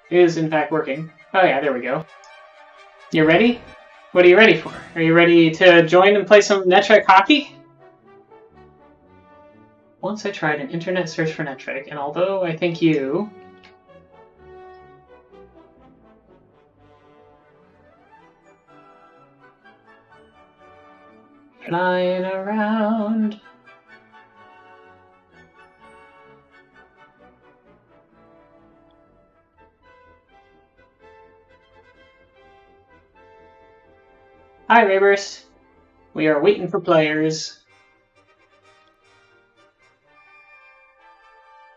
is in fact working. Oh yeah, there we go. You ready? What are you ready for? Are you ready to join and play some Netrek hockey? Once I tried an internet search for Netrek, and although I think you... flying around... Hi, Rabers. We are waiting for players.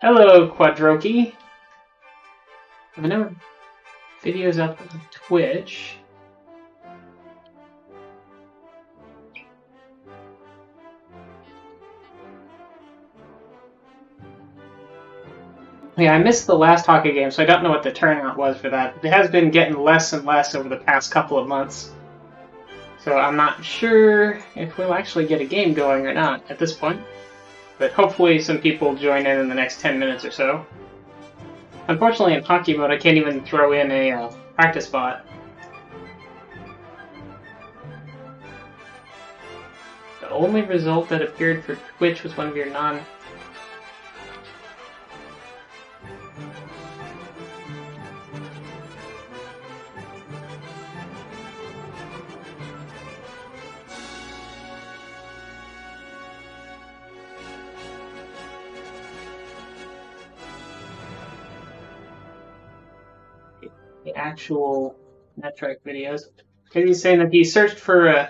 Hello, Quadroki. I know videos up on Twitch. Yeah, I missed the last hockey game, so I don't know what the turnout was for that. It has been getting less and less over the past couple of months. So I'm not sure if we'll actually get a game going or not at this point. But hopefully some people join in the next 10 minutes or so. Unfortunately, in hockey mode, I can't even throw in a practice bot. The only result that appeared for Twitch was one of your non... the actual Netrek videos. Because he's saying that he searched for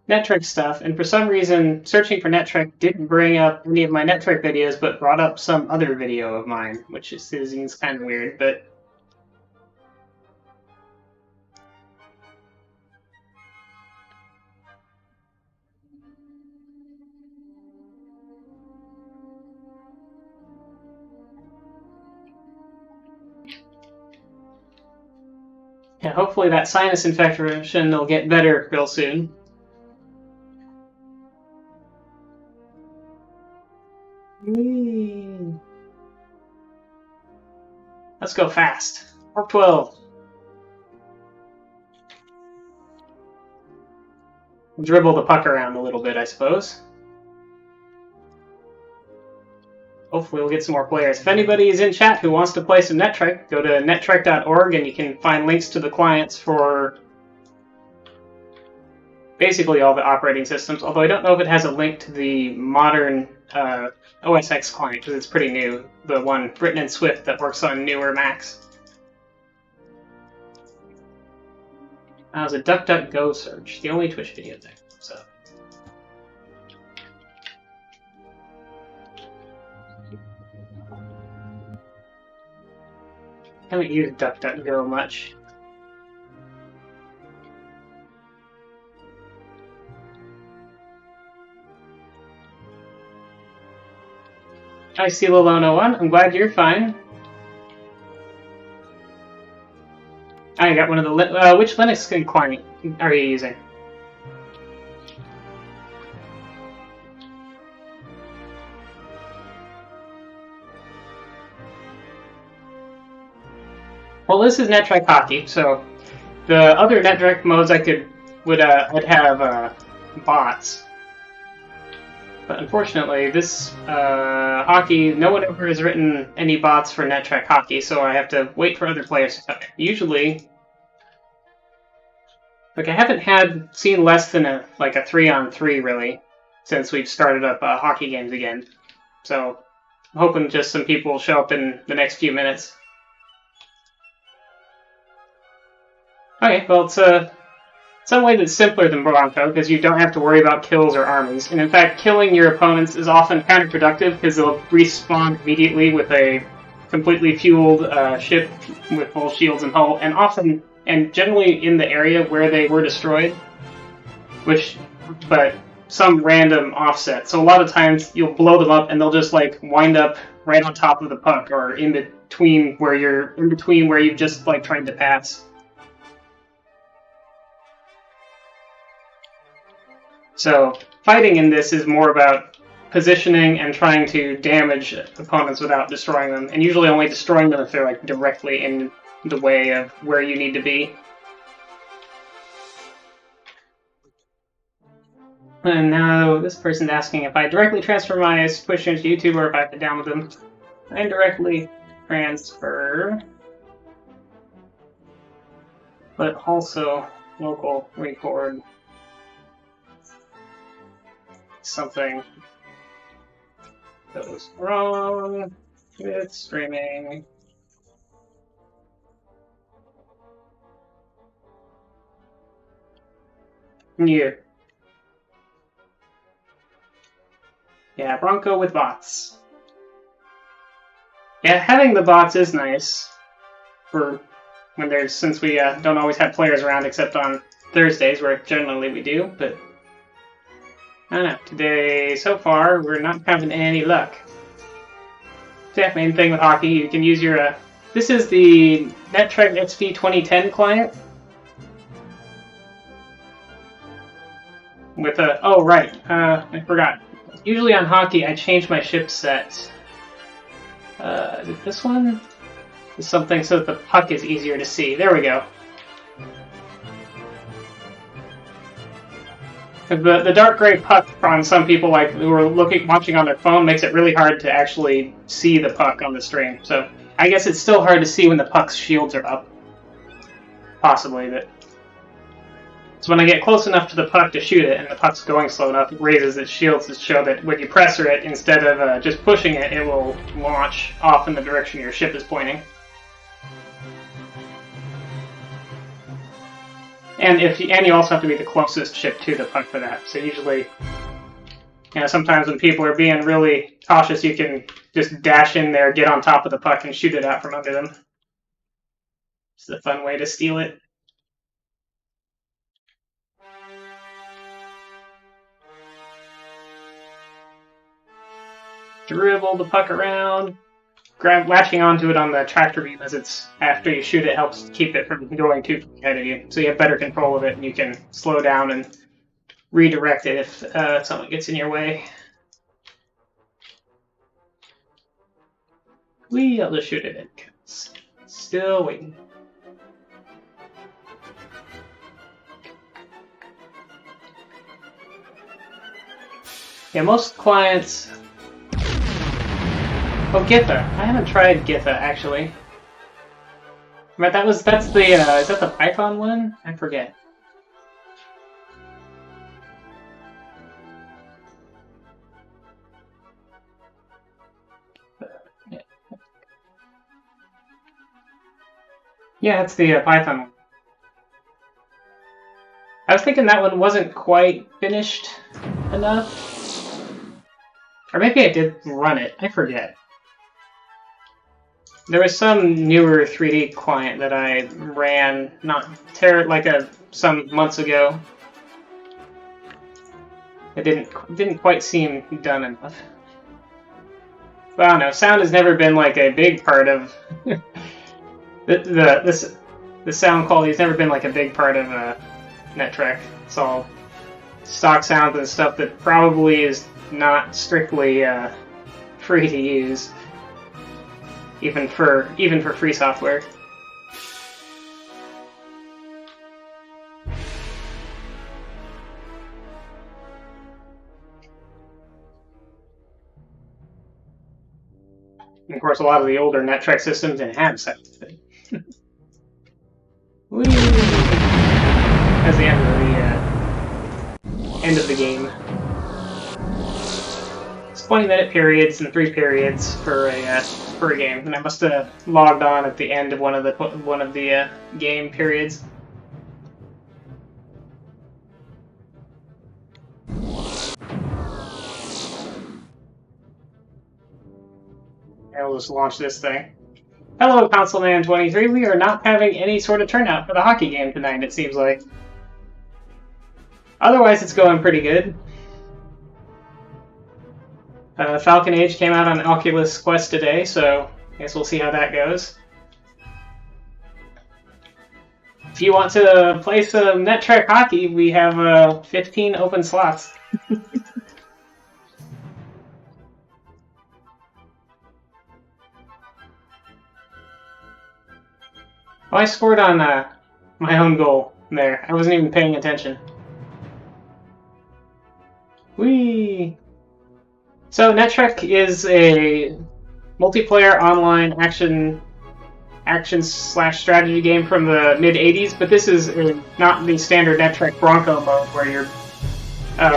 Netrek stuff, and for some reason, searching for Netrek didn't bring up any of my Netrek videos, but brought up some other video of mine, which seems kind of weird, but... yeah, hopefully that sinus infection will get better real soon. Let's go fast. 412. Dribble the puck around a little bit, I suppose. Hopefully we'll get some more players. If anybody is in chat who wants to play some Netrek, go to netrek.org and you can find links to the clients for basically all the operating systems, although I don't know if it has a link to the modern OS X client, because it's pretty new. The one written in Swift that works on newer Macs. That was a DuckDuckGo search, the only Twitch video there. So. I haven't used DuckDuckGo much. I see Lalono1. I'm glad you're fine. I got one of the... which Linux client are you using? Well, this is Netrek Hockey, so the other Netrek modes would have bots. But unfortunately, this hockey, no one ever has written any bots for Netrek Hockey, so I have to wait for other players to come in. Usually, like I haven't seen less than a 3-on-3 really since we've started up hockey games again. So I'm hoping just some people will show up in the next few minutes. Okay, well it's some way that's simpler than Bronco, because you don't have to worry about kills or armies. And in fact, killing your opponents is often counterproductive, because they'll respawn immediately with a completely fueled ship with full shields and hull, and generally in the area where they were destroyed, but some random offset. So a lot of times you'll blow them up and they'll just wind up right on top of the puck, or in between where you've just tried to pass. So fighting in this is more about positioning and trying to damage opponents without destroying them, and usually only destroying them if they're like directly in the way of where you need to be. And now this person's asking if I directly transfer my push into YouTube or if I have to download them. I directly transfer, but also local record something goes wrong with streaming. Yeah, Bronco with bots. Yeah, having the bots is nice for when there's, since we don't always have players around except on Thursdays, where generally we do, but I don't know. Today, so far, we're not having any luck. Yeah, main thing with hockey, you can use your, this is the Netrek XP 2010 client. With a, oh right, I forgot. Usually on hockey, I change my ship set. Is it this one? Is something so that the puck is easier to see. There we go. The dark gray puck on some people like who are watching on their phone makes it really hard to actually see the puck on the stream. So I guess it's still hard to see when the puck's shields are up. Possibly, but so when I get close enough to the puck to shoot it and the puck's going slow enough, it raises its shields to show that when you pressure it, instead of just pushing it, it will launch off in the direction your ship is pointing. And you also have to be the closest ship to the puck for that. So usually, sometimes when people are being really cautious, you can just dash in there, get on top of the puck, and shoot it out from under them. It's a fun way to steal it. Dribble the puck around, latching onto it on the tractor beam as it's after you shoot it helps keep it from going too far ahead of you. So you have better control of it and you can slow down and redirect it if someone gets in your way. I'll just shoot it in. Still waiting. Yeah, most clients. Oh, Githa. I haven't tried Githa, actually. But that's the, is that the Python one? I forget. Yeah, it's the Python one. I was thinking that one wasn't quite finished enough. Or maybe I did run it. I forget. There was some newer 3D client that I ran some months ago. It didn't quite seem done enough. But I don't know. Sound has never been like a big part of the sound quality has never been like a big part of Netrek. It's all stock sounds and stuff that probably is not strictly free to use. Even for free software. And of course, a lot of the older Netrek systems didn't have such a thing. That's the end of the game. 20-minute periods and 3 periods for a game, and I must have logged on at the end of one of the game periods. I'll just launch this thing. Hello, Councilman23. We are not having any sort of turnout for the hockey game tonight, it seems like. Otherwise, it's going pretty good. Falcon Age came out on Oculus Quest today, so I guess we'll see how that goes. If you want to play some Netrek hockey, we have 15 open slots. Oh, I scored on my own goal there. I wasn't even paying attention. Whee! So Netrek is a multiplayer online action/strategy game from the mid-'80s, but this is not the standard Netrek Bronco mode where you're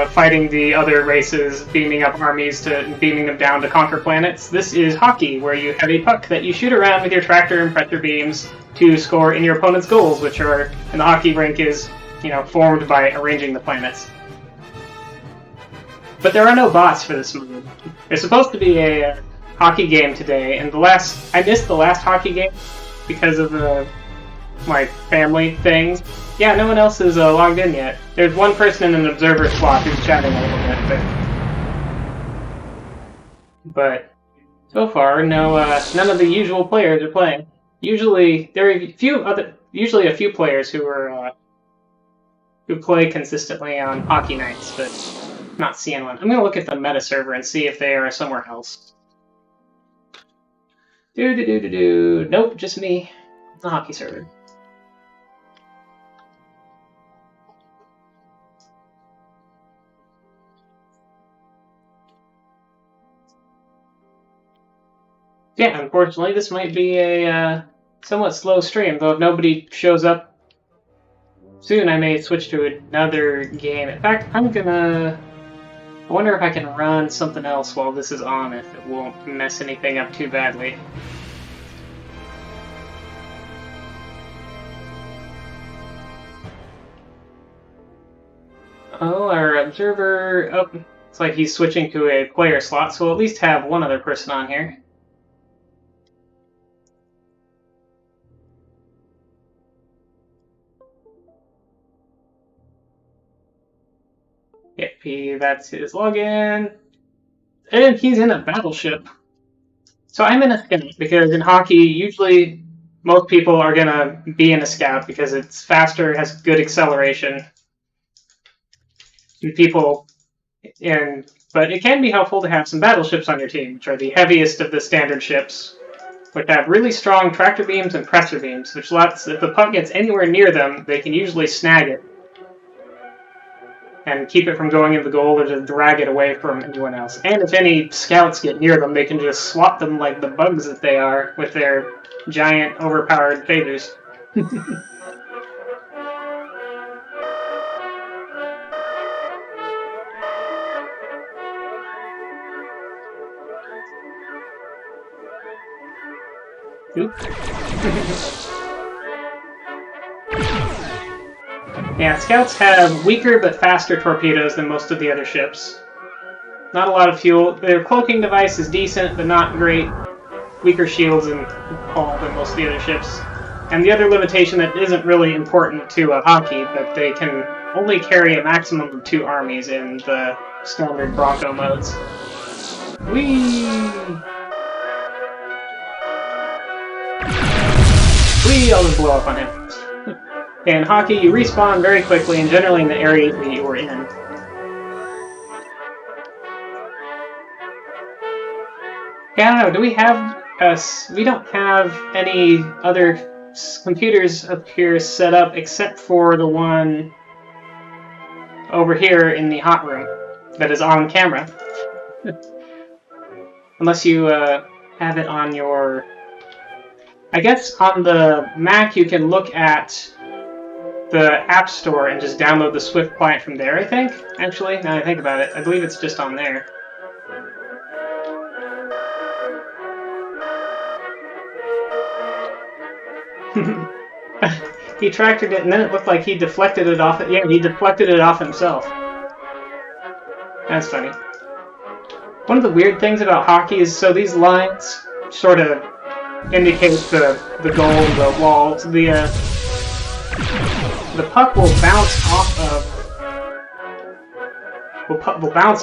fighting the other races, beaming up armies to beaming them down to conquer planets. This is hockey, where you have a puck that you shoot around with your tractor and pressure beams to score in your opponent's goals, which are in the hockey rink is, formed by arranging the planets. But there are no bots for this mode. There's supposed to be a hockey game today, and I missed the last hockey game because of my family thing. Yeah, no one else is logged in yet. There's one person in an observer slot who's chatting a little bit, but so far, none of the usual players are playing. Usually, there are a few players who play consistently on hockey nights, but not seeing one. I'm gonna look at the meta server and see if they are somewhere else. Nope, just me. It's a hockey server. Yeah, unfortunately, this might be a somewhat slow stream, though if nobody shows up soon, I may switch to another game. In fact, I wonder if I can run something else while this is on, if it won't mess anything up too badly. Oh, our observer... Oh, it's like he's switching to a player slot, so we'll at least have one other person on here. Yep, that's his login. And he's in a battleship. So I'm in a scout, because in hockey, usually most people are going to be in a scout because it's faster, has good acceleration. But it can be helpful to have some battleships on your team, which are the heaviest of the standard ships, which have really strong tractor beams and pressor beams, which lets, if the puck gets anywhere near them, they can usually snag it and keep it from going into the goal or just drag it away from anyone else. And if any scouts get near them, they can just swat them like the bugs that they are with their giant, overpowered phasers. Yeah, scouts have weaker but faster torpedoes than most of the other ships. Not a lot of fuel. Their cloaking device is decent, but not great. Weaker shields and hull than most of the other ships. And the other limitation that isn't really important to hockey, but they can only carry a maximum of 2 armies in the standard Bronco modes. Whee! I'll just blow up on him. In hockey, you respawn very quickly and generally in the area that you were in. Yeah, I don't know, do we have... we don't have any other computers up here set up except for the one over here in the hot room that is on camera. Unless you have it on your... I guess on the Mac you can look at the App Store and just download the Swift client from there, I think. Actually, now that I think about it, I believe it's just on there. He tractored it, and then it looked like he deflected it off. Yeah, he deflected it off himself. That's funny. One of the weird things about hockey is, so these lines sort of indicate the goal, the wall. The puck will bounce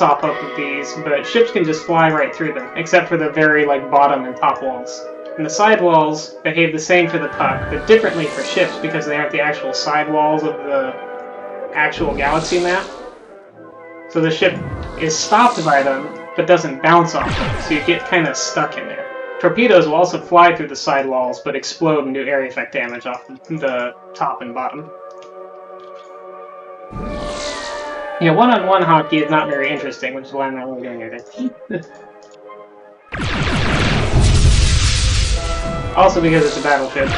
off of these, but ships can just fly right through them, except for the very bottom and top walls. And the side walls behave the same for the puck, but differently for ships because they aren't the actual side walls of the actual galaxy map. So the ship is stopped by them, but doesn't bounce off them, so you get kind of stuck in there. torpedoes will also fly through the side walls, but explode and do area effect damage off the top and bottom. Yeah, one-on-one hockey is not very interesting, which is why I'm not really doing anything. Also because it's a battleship.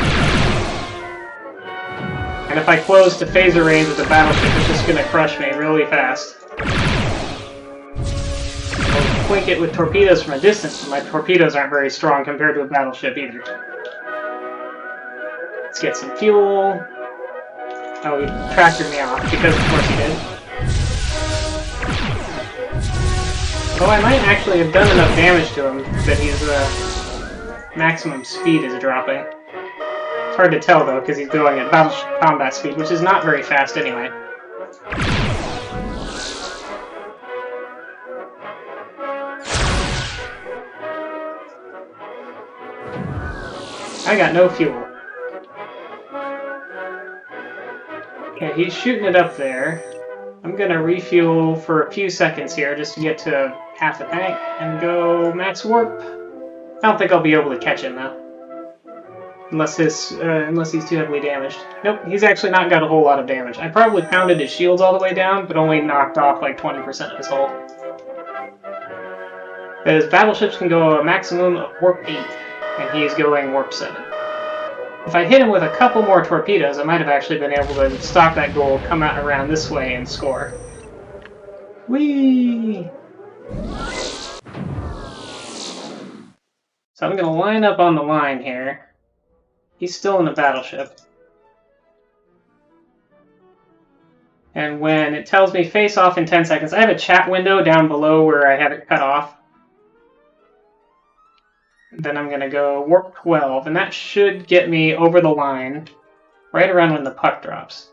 And if I close to phaser range with the battleship, it's just gonna crush me really fast. I'll flank it with torpedoes from a distance, but my torpedoes aren't very strong compared to a battleship either. Let's get some fuel. Oh, he tractored me off, because of course he did. Although I might actually have done enough damage to him that his maximum speed is dropping. It's hard to tell though, because he's going at battleship combat speed, which is not very fast anyway. I got no fuel. Okay, he's shooting it up there. I'm gonna refuel for a few seconds here just to get to half a tank and go max warp. I don't think I'll be able to catch him though. Unless he's too heavily damaged. Nope, he's actually not got a whole lot of damage. I probably pounded his shields all the way down, but only knocked off like 20% of his hull. His battleships can go a maximum of warp 8, and he's going warp 7. If I hit him with a couple more torpedoes, I might have actually been able to stop that goal, come out around this way, and score. Whee! So I'm going to line up on the line here. He's still in the battleship. And when it tells me face off in 10 seconds, I have a chat window down below where I have it cut off. Then I'm going to go warp 12, and that should get me over the line right around when the puck drops.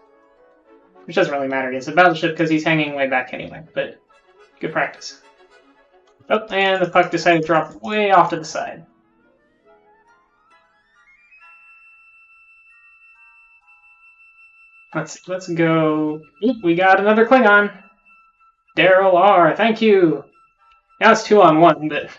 Which doesn't really matter against the battleship because he's hanging way back anyway, but good practice. Oh, and the puck decided to drop way off to the side. Let's go. Oop, we got another Klingon. Daryl R, thank you. Now it's 2-on-1, but...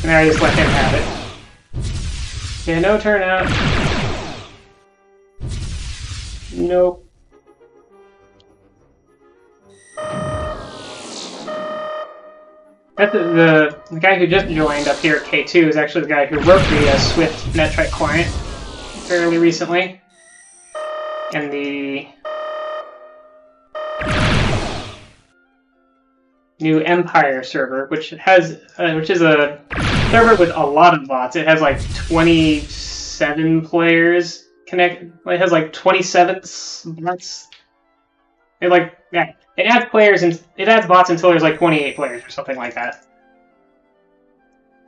And I just let him have it. Yeah, no turnout. Nope. That's the guy who just joined up here at K2 is actually the guy who wrote the Swift Netrek client fairly recently. And the new Empire server, which is a server with a lot of bots. It has like 27 players connected. It has like 27 bots. It adds players and it adds bots until there's like 28 players or something like that.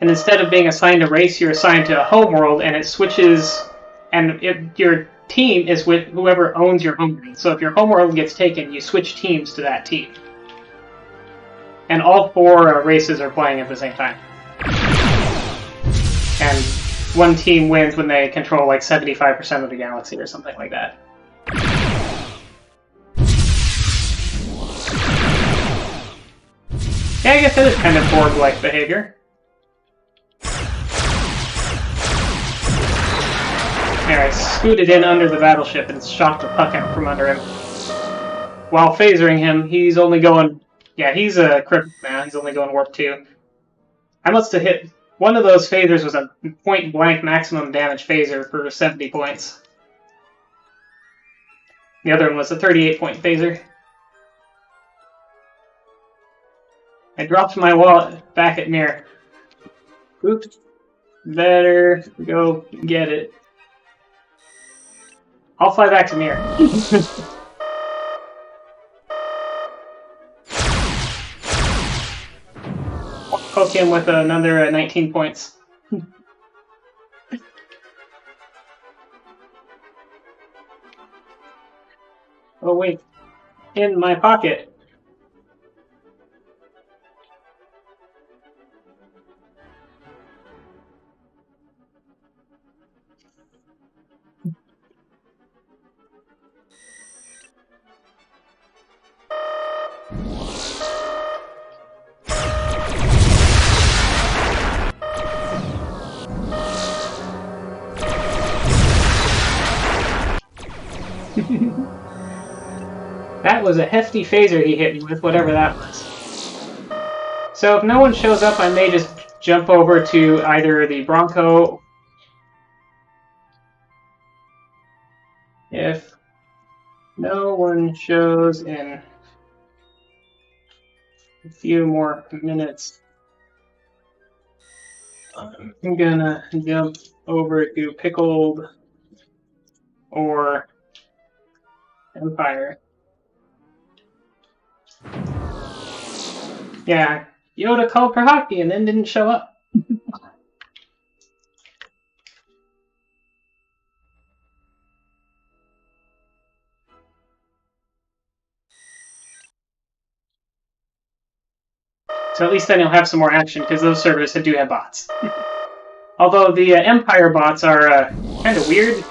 And instead of being assigned a race, you're assigned to a homeworld, and it switches. And your team is with whoever owns your homeworld. So if your homeworld gets taken, you switch teams to that team. And all 4 races are playing at the same time. And one team wins when they control like 75% of the galaxy or something like that. Yeah, I guess that is kind of Borg-like behavior. There, I scooted in under the battleship and shot the puck out from under him. While phasering him, he's only going... Yeah, he's a crippled now. He's only going warp 2. I must have hit... One of those phasers was a point-blank maximum damage phaser for 70 points. The other one was a 38-point phaser. I dropped my wallet back at Mir. Oops. Better go get it. I'll fly back to Mir. Poke him with another 19 points. Oh wait, in my pocket. That was a hefty phaser he hit me with, whatever that was. So if no one shows up, I may just jump over to either the Bronco. If no one shows in a few more minutes, I'm gonna jump over to Pickled or Empire. Yeah, Yoda called for hockey and then didn't show up. So at least then you'll have some more action, because those servers do have bots. Although the Empire bots are kind of weird.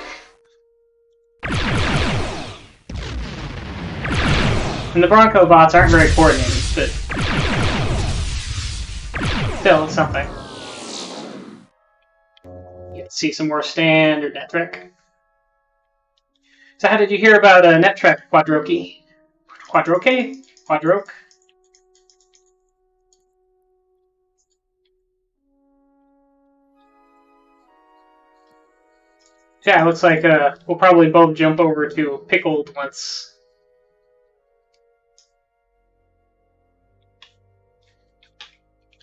And the Bronco bots aren't very coordinated, but still, it's something. You can see some more standard Netrek. So how did you hear about Netrek Quadroke? Quadroke? Yeah, it looks like we'll probably both jump over to Pickled once.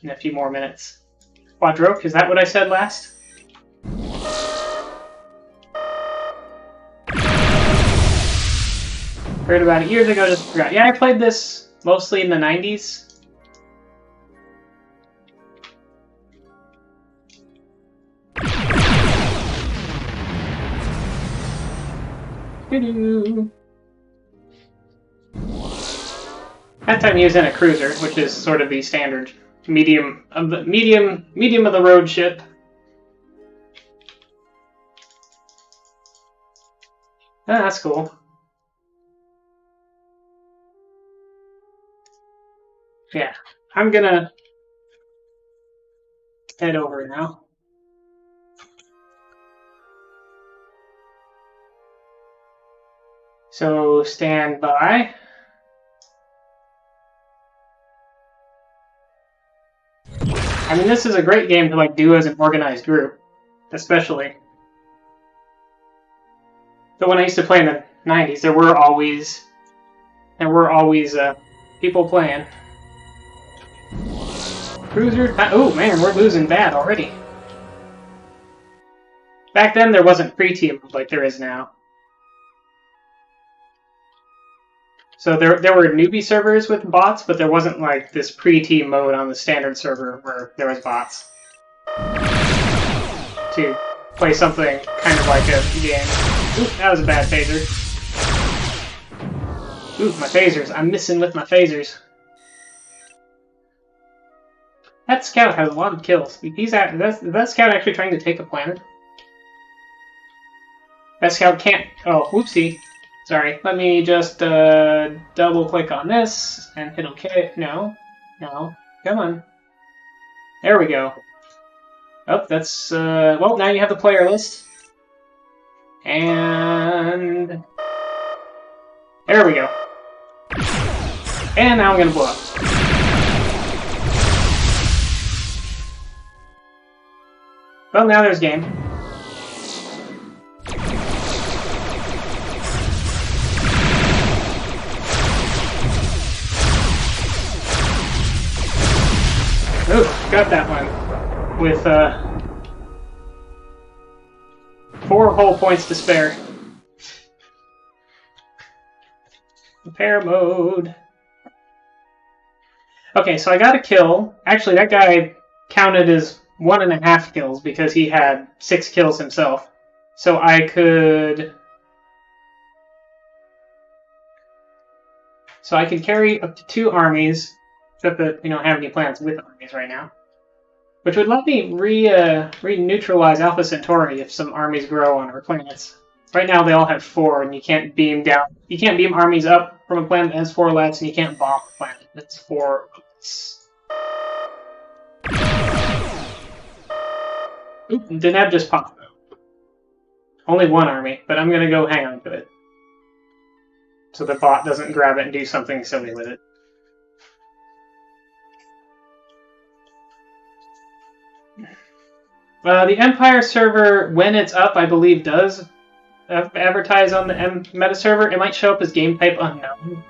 In a few more minutes. Quadroke, is that what I said last? Heard about it years ago, just forgot. Yeah, I played this mostly in the 90s. That time he was in a cruiser, which is sort of the standard medium of the road ship. Oh, that's cool. Yeah, I'm gonna head over now. So stand by. I mean, this is a great game to do as an organized group, especially. But when I used to play in the 90s, there were always people playing. Cruiser. Oh man, we're losing bad already. Back then, there wasn't pre-team like there is now. So there were newbie servers with bots, but there wasn't like this pre-team mode on the standard server where there was bots. To play something kind of like a game. Ooh, that was a bad phaser. Ooh, my phasers. I'm missing with my phasers. That scout has a lot of kills. Is that scout actually trying to take a planet? That scout can't... Oh, whoopsie. Sorry, let me just double click on this and hit OK. No, come on. There we go. Oh, that's, well, now you have the player list. And there we go. And now I'm going to blow up. Well, now there's game. Ooh, got that one. With 4 whole points to spare. Repair mode. Okay, so I got a kill. Actually, that guy counted as 1.5 kills because he had 6 kills himself. So I could carry up to 2 armies. Except that we don't have any plans with armies right now. Which would let me re-neutralize Alpha Centauri if some armies grow on our planets. Right now they all have 4, and you can't beam down. You can't beam armies up from a planet that has 4 lets, and you can't bomb a planet that's 4 lets. Oop, Deneb just popped up. Only 1 army, but I'm gonna go hang on to it. so the bot doesn't grab it and do something silly with it. The Empire server, when it's up, I believe does advertise on the meta server. It might show up as game type unknown.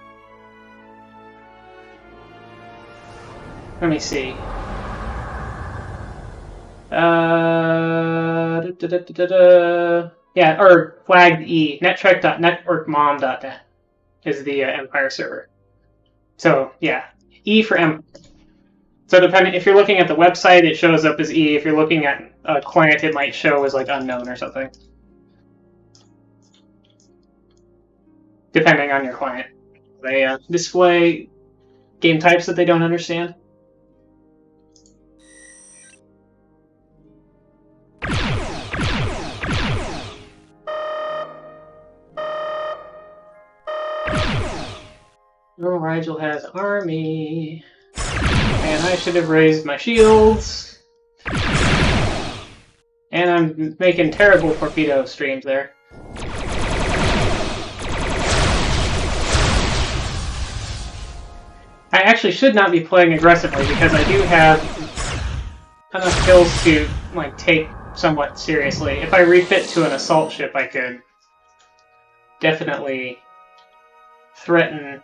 Let me see. Yeah, or flagged E. Netrek.networkmom.net is the Empire server. So, yeah. E for M. So depending, if you're looking at the website, it shows up as E. If you're looking at a client, it might show as like unknown or something. Depending on your client. They display game types that they don't understand. Oh, Rigel has army. And I should have raised my shields. And I'm making terrible torpedo streams there. I actually should not be playing aggressively because I do have enough kills to like take somewhat seriously. If I refit to an assault ship, I could definitely threaten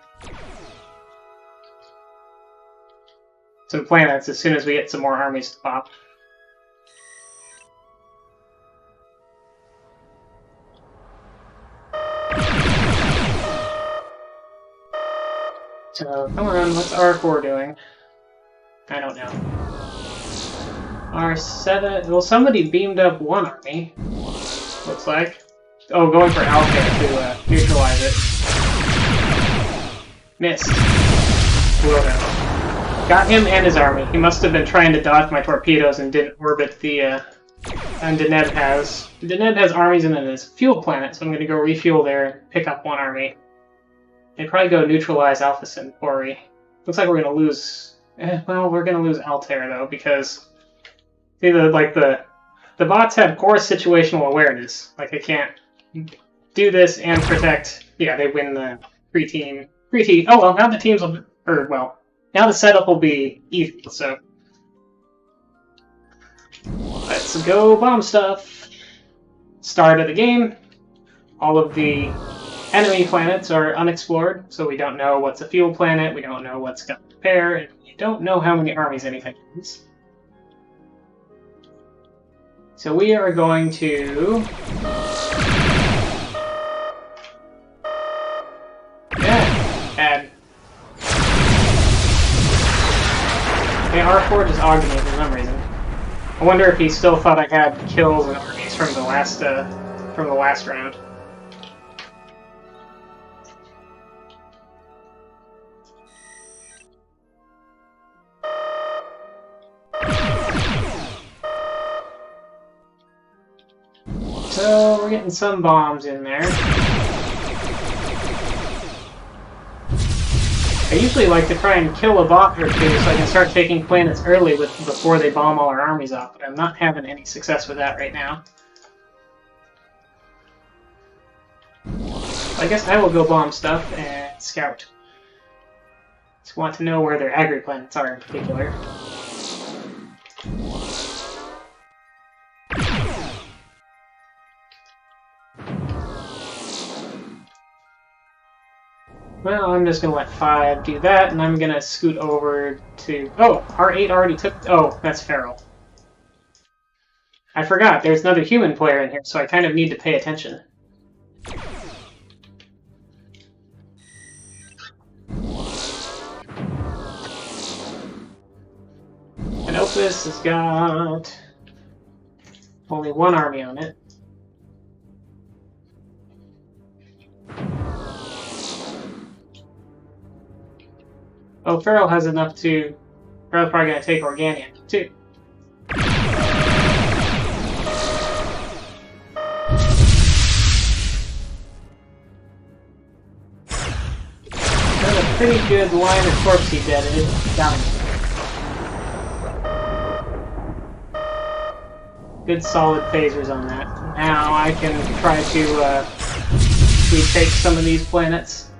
some planets as soon as we get some more armies to pop. So, come on, what's R4 doing? I don't know. R7, well, somebody beamed up one army, looks like. Oh, going for Altair to neutralize it. Missed. Blew it out. Got him and his army. He must have been trying to dodge my torpedoes and didn't orbit the, and Deneb has. Deneb has armies in his fuel planet, so I'm gonna go refuel there and pick up one army. They'd probably go neutralize Alpha Centauri. Looks like we're gonna lose. Well, we're gonna lose Altair though, because see the bots have poor situational awareness. Like they can't do this and protect. Yeah, they win the pre-team. Oh well, now the teams will, or well, now the setup will be even. So let's go bomb stuff. Start of the game. All of the enemy planets are unexplored, so we don't know what's a fuel planet, we don't know what's got repair, and we don't know how many armies anything is. So we are going to... add. Okay, R4 just ogged me for some reason. I wonder if he still thought I had kills and armies from the last round. So we're getting some bombs in there. I usually like to try and kill a bot or two so I can start taking planets early before they bomb all our armies off, but I'm not having any success with that right now. I guess I will go bomb stuff and scout. Just want to know where their agri planets are in particular. Well, I'm just going to let 5 do that, and I'm going to scoot over to... Oh, R8 already took... Oh, that's Feral. I forgot, there's another human player in here, so I kind of need to pay attention. And Opus has got only one army on it. Oh, Feral has enough to... Feral's probably going to take Organian, too. That's a pretty good line of corpse he deaded. Down. Good solid phasers on that. Now I can try to retake some of these planets.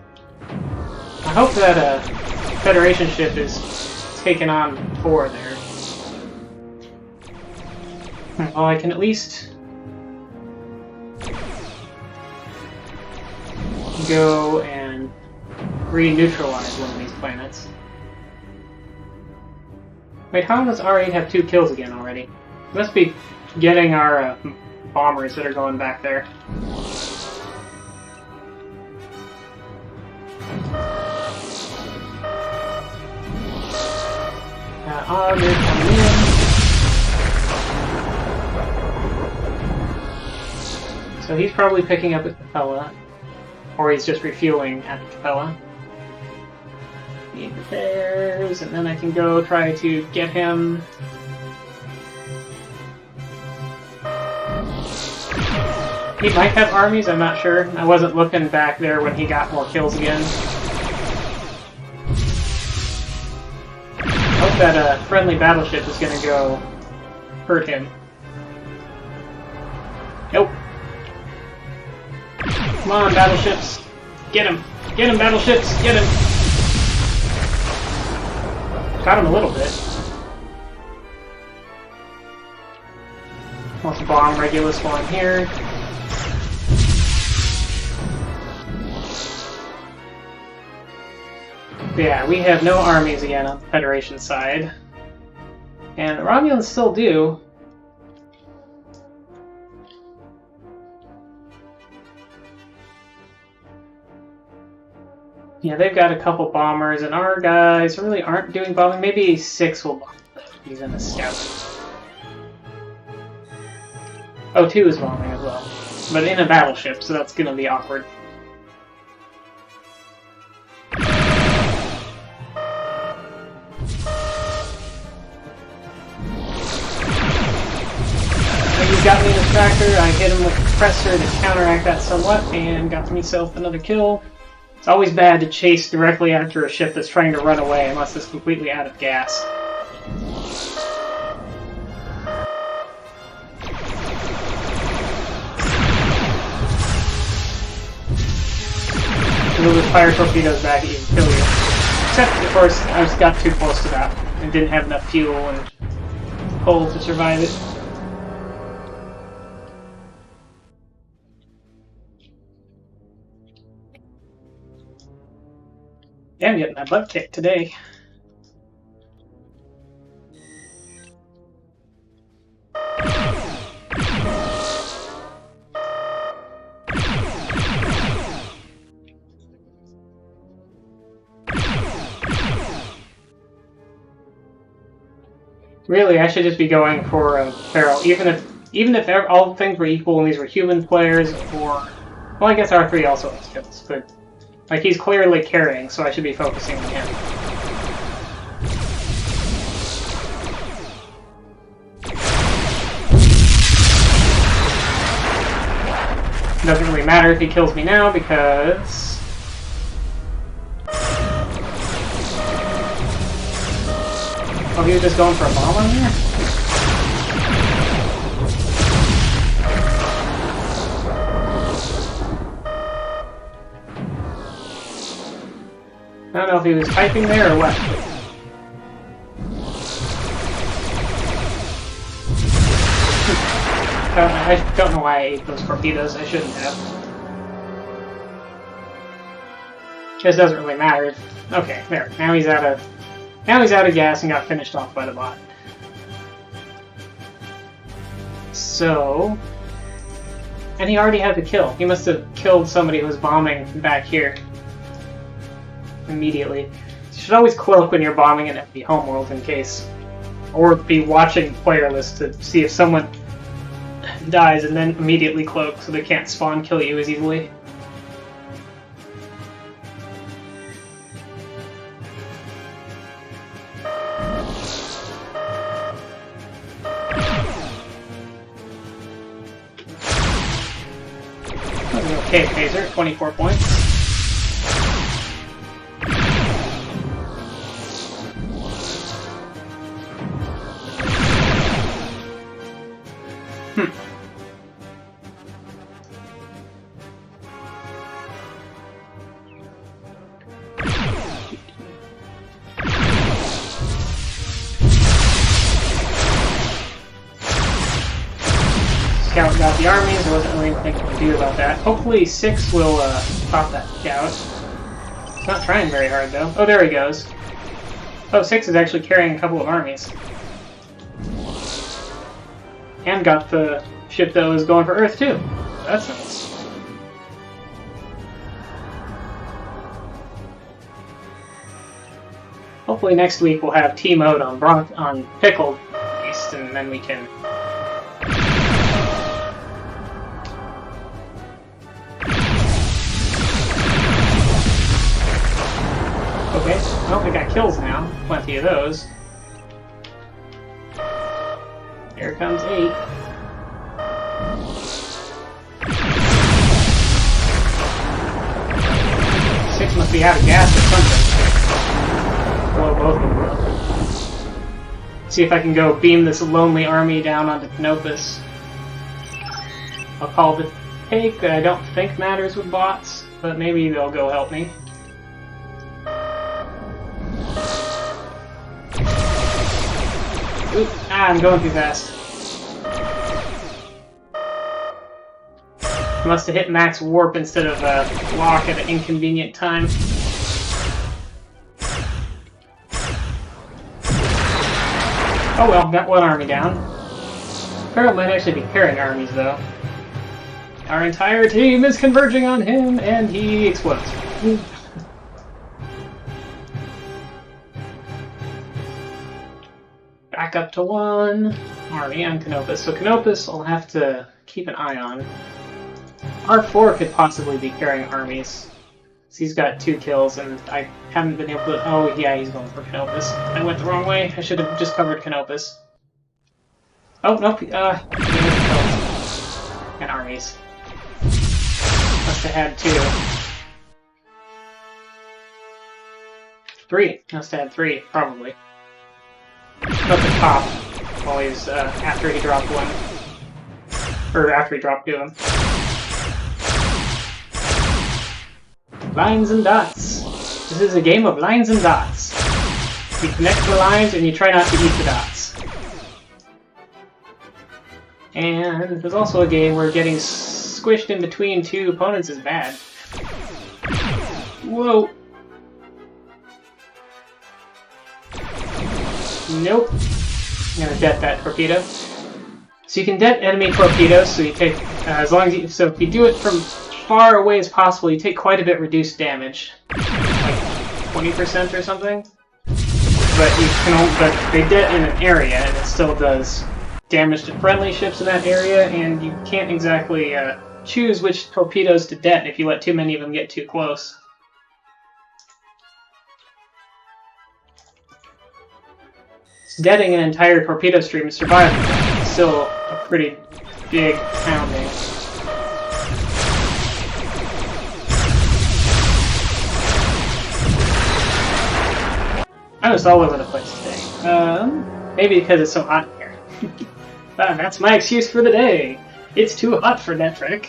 I hope that Federation ship is taken on 4 there. Well, I can at least go and re-neutralize one of these planets. Wait, how does R8 have 2 kills again already? He must be getting our bombers that are going back there. They're coming in. So he's probably picking up at Capella, or he's just refueling at Capella. Need repairs, and then I can go try to get him. He might have armies, I'm not sure. I wasn't looking back there when he got more kills again. Hope that friendly battleship is gonna go hurt him. Nope. Come on, battleships. Get him. Get him, battleships. Get him. Got him a little bit. Let's bomb Regulus while I'm here. But yeah, we have no armies again on the Federation side. And the Romulans still do. Yeah, they've got a couple bombers, and our guys really aren't doing bombing. Maybe 6 will bomb. He's in the scout. Oh, 2 is bombing as well. But in a battleship, so that's gonna be awkward. He's got me in his tractor. I hit him with the compressor to counteract that somewhat, and got myself another kill. It's always bad to chase directly after a ship that's trying to run away unless it's completely out of gas. Move the fire torpedoes back, you can kill you. Except, of course, I just got too close to that and didn't have enough fuel and coal to survive it. Yeah, I'm getting my butt kicked today. Really, I should just be going for a Pharaoh, even if all things were equal and these were human players, or well, I guess R3 also has kills, but like he's clearly carrying, so I should be focusing on him. Doesn't really matter if he kills me now because oh, he was just going for a bomb on here? I don't know if he was typing there or what. I don't know why I ate those torpedoes. I shouldn't have. This doesn't really matter. Okay, there. Now he's out of gas and got finished off by the bot. So, and he already had the kill. He must have killed somebody who was bombing back here immediately. You should always cloak when you're bombing an empty homeworld in case, or be watching player list to see if someone dies and then immediately cloak so they can't spawn kill you as easily. Okay, Phaser, 24 points. got the armies. There wasn't really anything to do about that. Hopefully 6 will stop that scout. It's not trying very hard though. Oh, there he goes. Oh, 6 is actually carrying a couple of armies. And got the ship that was going for Earth too. That's nice. Hopefully next week we'll have T mode on Pickled at least, and then we can. Okay, well, we got kills now. Plenty of those. Here comes 8. Six must be out of gas or something. Blow both of them up. See if I can go beam this lonely army down onto Canopus. I'll call the take that I don't think matters with bots, but maybe they'll go help me. Oop, I'm going too fast. Must have hit max warp instead of lock at an inconvenient time. Oh well, got one army down. Pharaoh might actually be carrying armies though. Our entire team is converging on him and he explodes. Back up to 1 army on Canopus. So Canopus I'll have to keep an eye on. R4 could possibly be carrying armies. So he's got 2 kills and I haven't been able to... Oh yeah, he's going for Canopus. I went the wrong way. I should have just covered Canopus. Oh, nope. And armies. Must have had 2. 3. Must have had 3, probably. At the top, while he's, after he dropped 1. Or after he dropped 2 him. Lines and dots. This is a game of lines and dots. You connect the lines and you try not to eat the dots. And there's also a game where getting squished in between 2 opponents is bad. Whoa. Nope. I'm gonna det that torpedo. So you can det enemy torpedoes, so you take, as long as you, so if you do it from far away as possible, you take quite a bit reduced damage. Like 20% or something. But you can only, but they det in an area, and it still does damage to friendly ships in that area, and you can't exactly choose which torpedoes to det if you let too many of them get too close. Detting an entire torpedo stream is survivable. It's still a pretty big pounding. I'm just all over the place today. Maybe because it's so hot here. That's my excuse for the day. It's too hot for Netrek.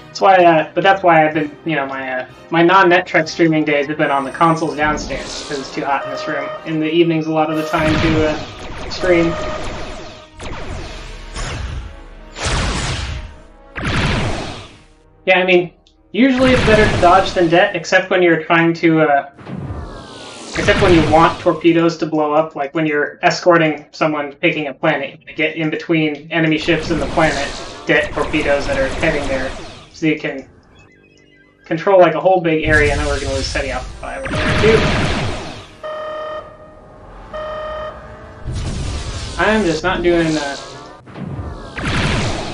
That's why, but that's why I've been, you know, my non-Netrek streaming days have been on the consoles downstairs because it's too hot in this room. In the evenings, a lot of the time to stream. Yeah, I mean, usually it's better to dodge than det, except when you're trying to, except when you want torpedoes to blow up, like when you're escorting someone picking a planet. You get in between enemy ships and the planet, det torpedoes that are heading there. So you can control like a whole big area, and then we're going to lose SETI Alpha 5 over there too. I'm just not doing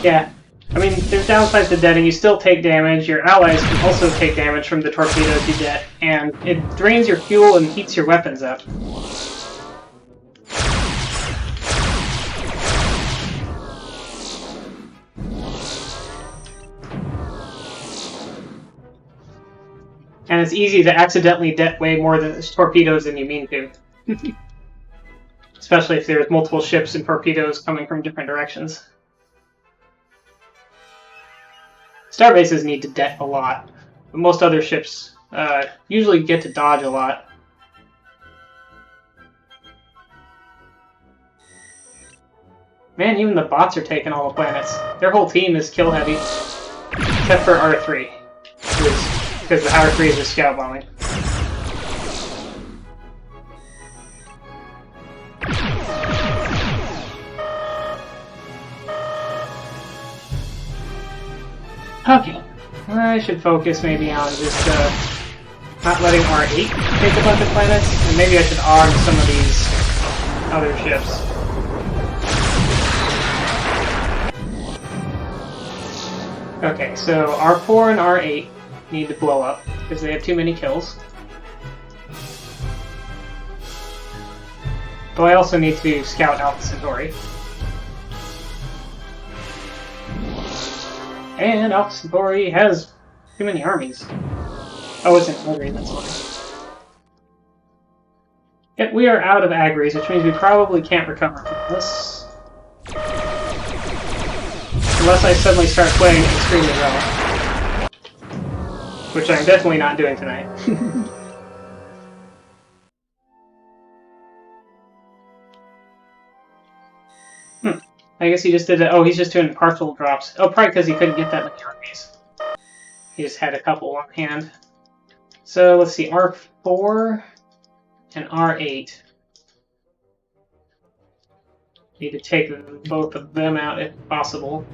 yeah, I mean, there's downsides to detting. You still take damage. Your allies can also take damage from the torpedoes you det, and it drains your fuel and heats your weapons up. And it's easy to accidentally det way more than torpedoes than you mean to. Especially if there's multiple ships and torpedoes coming from different directions. Starbases need to det a lot, but most other ships usually get to dodge a lot. Man, even the bots are taking all the planets. Their whole team is kill heavy. Except for R3. Because the R3 is just scout bombing. Okay. I should focus maybe on just not letting R8 take a bunch of planets, and maybe I should arm some of these other ships. Okay, so R4 and R8 need to blow up, because they have too many kills. But I also need to scout Alpha Centauri. And Alpha Centauri has too many armies. Oh, it's an Agri, that's why. Yep, we are out of Agris, which means we probably can't recover from this. Unless I suddenly start playing extremely well. Which I'm definitely not doing tonight. I guess he just did it. Oh, he's just doing partial drops. Oh, probably because he couldn't get that many armies. He just had a couple on hand. So let's see, R4 and R8. Need to take both of them out if possible.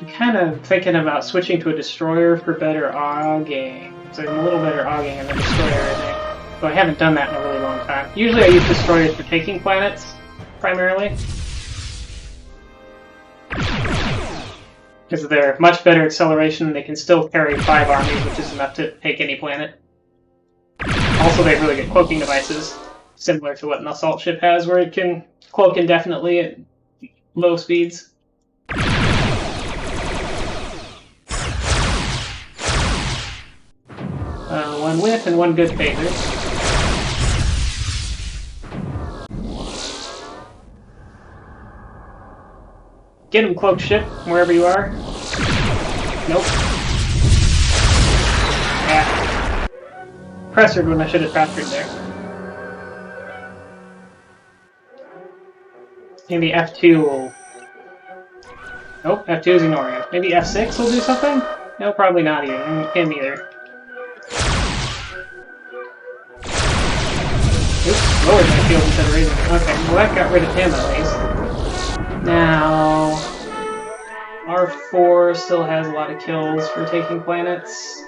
I'm kind of thinking about switching to a destroyer for better auging. So I'm a little better auging in the destroyer, I think. But I haven't done that in a really long time. Usually I use destroyers for taking planets, primarily. Because they're much better acceleration, they can still carry 5 armies, which is enough to take any planet. Also, they have really good cloaking devices, similar to what an assault ship has, where it can cloak indefinitely at low speeds. One whiff and one good phaser. Get him, cloak ship, wherever you are. Nope. Ah. Pressured when I should have pressured there. Maybe F2 will... Nope, F2 is ignoring him. Maybe F6 will do something? No, probably not either. Him either. Oops, lowered my field instead of raising it. Okay, well that got rid of him at least. Now... R4 still has a lot of kills for taking planets.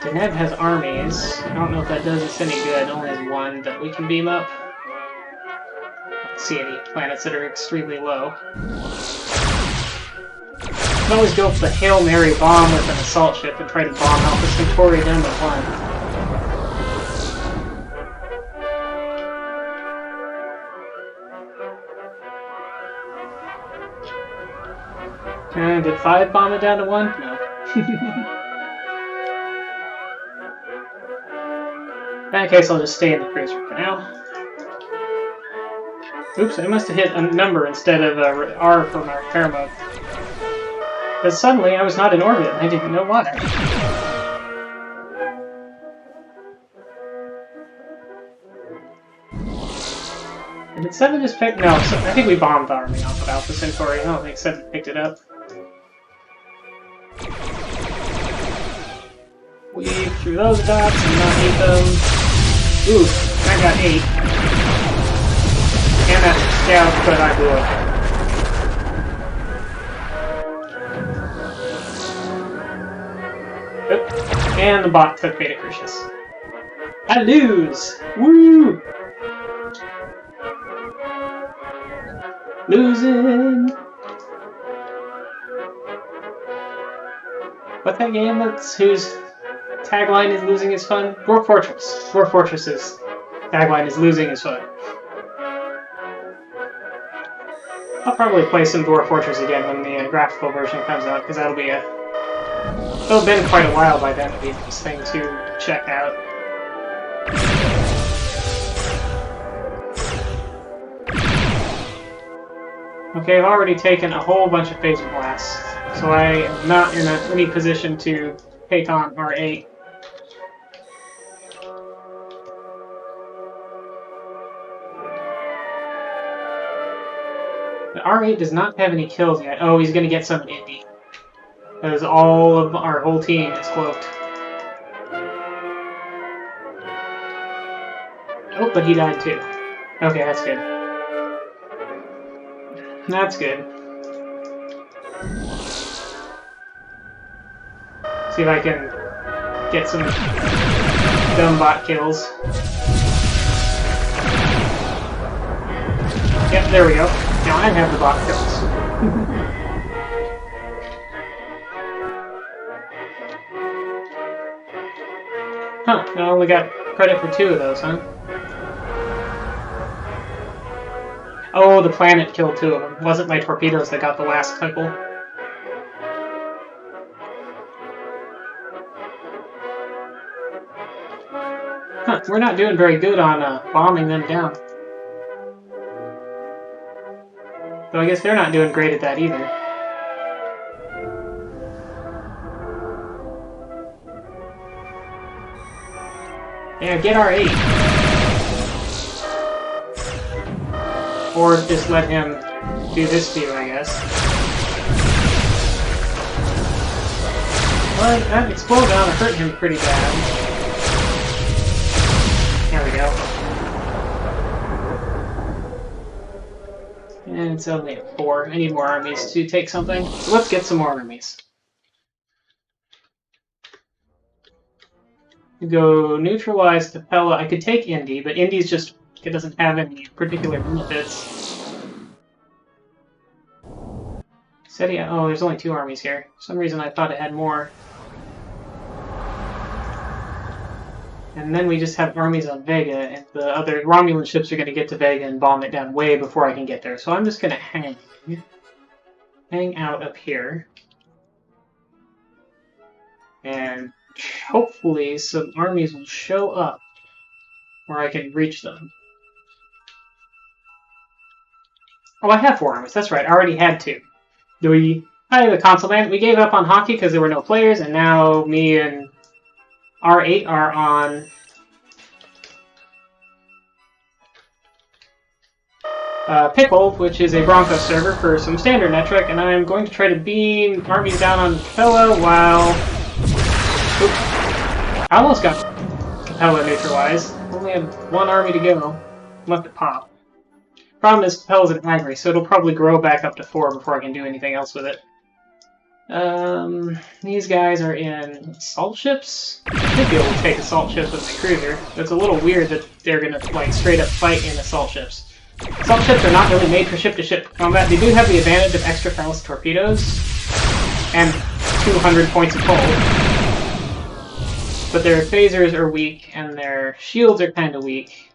Deneb has armies. I don't know if that does us any good. It only has one that we can beam up. I don't see any planets that are extremely low. You can always go for the Hail Mary bomb with an assault ship and try to bomb out the Centauri down to 1. Did 5 bomb it down to 1? No. In that case, I'll just stay in the cruiser for now. Oops, I must have hit a number instead of R for my repair mode. But suddenly, I was not in orbit, and I didn't know why. Did 7 just pick? No, I think we bombed the army off of Alpha Centauri. I don't think 7 picked it up. Weave through those dots and not eat them. Ooh, I got 8. And that scout, but I blew up. Oop. And the bot took Beta Crucius. I lose! Woo! Losing! What's that game that's whose tagline is losing is fun? Dwarf Fortress. Dwarf Fortress's tagline is losing is fun. I'll probably play some Dwarf Fortress again when the graphical version comes out, because that'll be a... It'll have been quite a while by then to be this thing to check out. Okay, I've already taken a whole bunch of phaser blasts, so I am not in any position to take on R8. R8 does not have any kills yet. Oh, he's gonna get some in Indy. Because all of our whole team is cloaked. Oh, but he died too. Okay, that's good. That's good. See if I can get some dumb bot kills. Yep, there we go. Now I have the bot kills. Huh, I only got credit for 2 of those, huh? Oh, the planet killed 2 of them. It wasn't my torpedoes that got the last couple. Huh, we're not doing very good on bombing them down. So I guess they're not doing great at that either. Yeah, get R8. Or just let him do this to you, I guess. Well, that explosion hurt him pretty bad. There we go. And it's only at 4. I need more armies to take something. So let's get some more armies. Go neutralize Capella. I could take Indy, but Indy's just, it doesn't have any particular benefits. Oh, there's only 2 armies here. For some reason I thought it had more. And then we just have armies on Vega, and the other Romulan ships are going to get to Vega and bomb it down way before I can get there. So I'm just going to hang out up here. And hopefully some armies will show up where I can reach them. Oh, I have 4 armies. That's right. I already had 2. Hi, the console man. We gave up on hockey because there were no players, and now me and R8 are on Pickled, which is a Bronco server for some standard Netrek, and I'm going to try to beam armies down on Capella while... Oops. I almost got Capella neutralized. Only had 1 army to go. Left it pop. Problem is, Capella's an agri, so it'll probably grow back up to 4 before I can do anything else with it. These guys are in assault ships. I should be able to take assault ships with my cruiser. It's a little weird that they're gonna like straight up fight in assault ships. Assault ships are not really made for ship-to-ship combat. They do have the advantage of extra fast torpedoes and 200 points of hull. But their phasers are weak and their shields are kind of weak.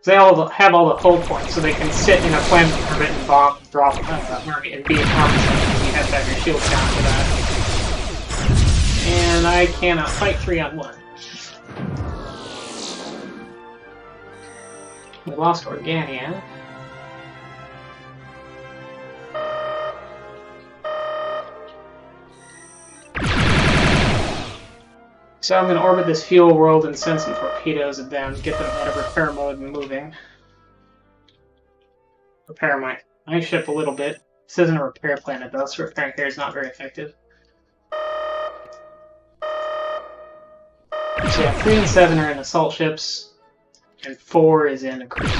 They all have all the hull points, so they can sit in a planet orbit and bomb, drop, and be an army. You have to have your shields down for that. And I cannot fight 3-on-1. We lost Organia. So I'm going to orbit this fuel world and send some torpedoes at them, get them out of repair mode and moving. Repair my ship a little bit. This isn't a repair planet though, so repairing here is not very effective. So yeah, 3 and 7 are in assault ships, and 4 is in a cruiser.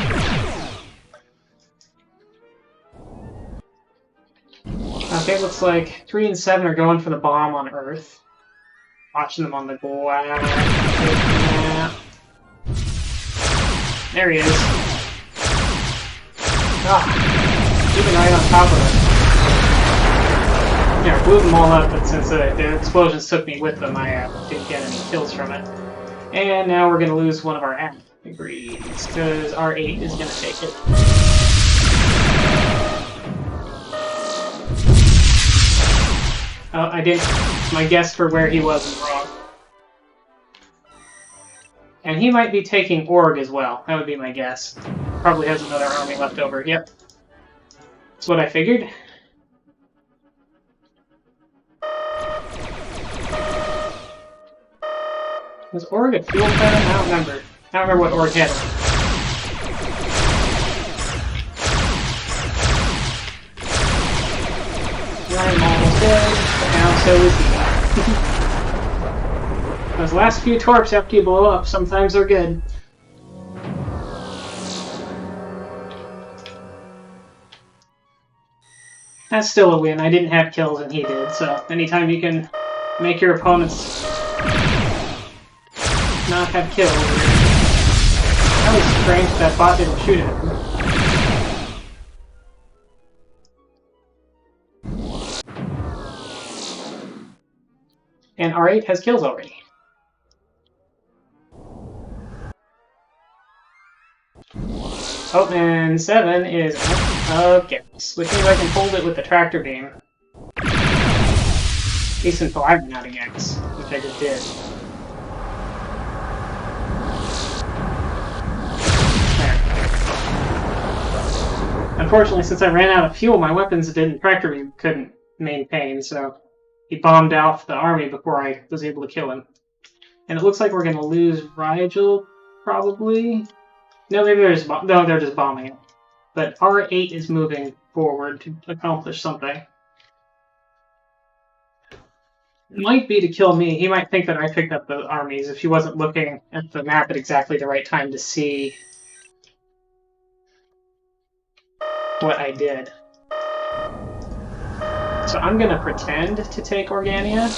Okay, looks like 3 and 7 are going for the bomb on Earth. Watching them on the glass. There he is. Ah, even right on top of it. Yeah, blew them all up, but since the explosions took me with them, I didn't get any kills from it. And now we're going to lose one of our agrees, because R8 is going to take it. Oh, I didn't. My guess for where he was wrong. And he might be taking Org as well. That would be my guess. Probably has another army left over. Yep. That's what I figured. Was Org a fuel planet? I don't remember. I don't remember what Org had. so is he. Those last few torps after you blow up sometimes are good. That's still a win. I didn't have kills and he did, so anytime you can make your opponents not have kills. That was strange that bot didn't shoot at him. And R8 has kills already. Oh, and 7 is out of gas, which means I can hold it with the tractor beam. At least until I run out of gas, which I just did. There. Unfortunately, since I ran out of fuel, my weapons tractor beam couldn't maintain, so he bombed out the army before I was able to kill him. And it looks like we're going to lose Rigel, probably. No, maybe they're just bombing it. But R8 is moving forward to accomplish something. It might be to kill me. He might think that I picked up the armies if he wasn't looking at the map at exactly the right time to see what I did. So I'm going to pretend to take Organia.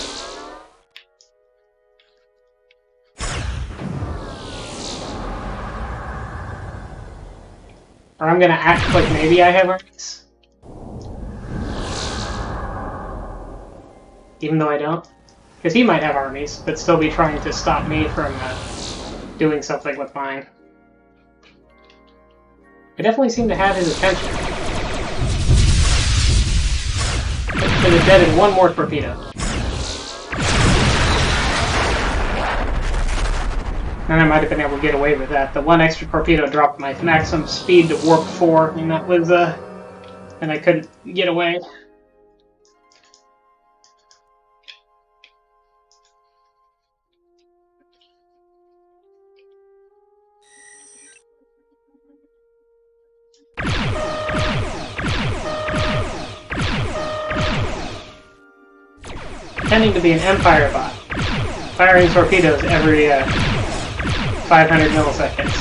Or I'm going to act like maybe I have armies. Even though I don't. Because he might have armies, but still be trying to stop me from doing something with mine. I definitely seem to have his attention. Should have deaded one more torpedo. And I might have been able to get away with that. The one extra torpedo dropped my maximum speed to warp 4, and that was, and I couldn't get away. Pretending to be an Empire bot. Firing torpedoes every, 500 milliseconds.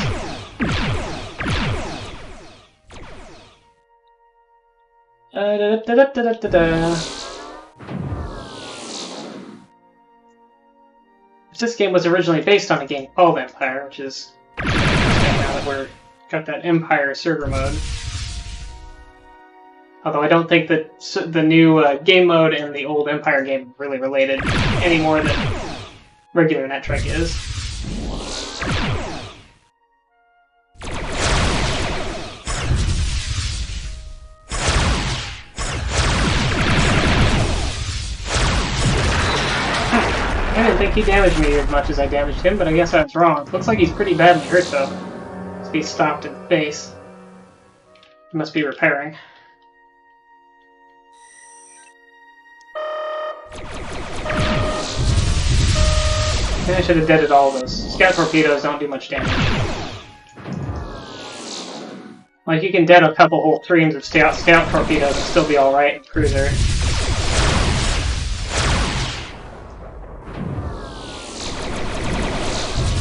This game was originally based on a game called Empire, which is interesting now that we're got that Empire server mode. Although I don't think that the new game mode and the old Empire game are really related any more than regular Netrek is. I didn't think he damaged me as much as I damaged him, but I guess I was wrong. Looks like he's pretty badly hurt, though. Must be stopped in the face. He must be repairing. Maybe I should have deaded all of those. Scout torpedoes don't do much damage. Like, you can dead a couple whole streams of scout torpedoes and still be alright in Cruiser.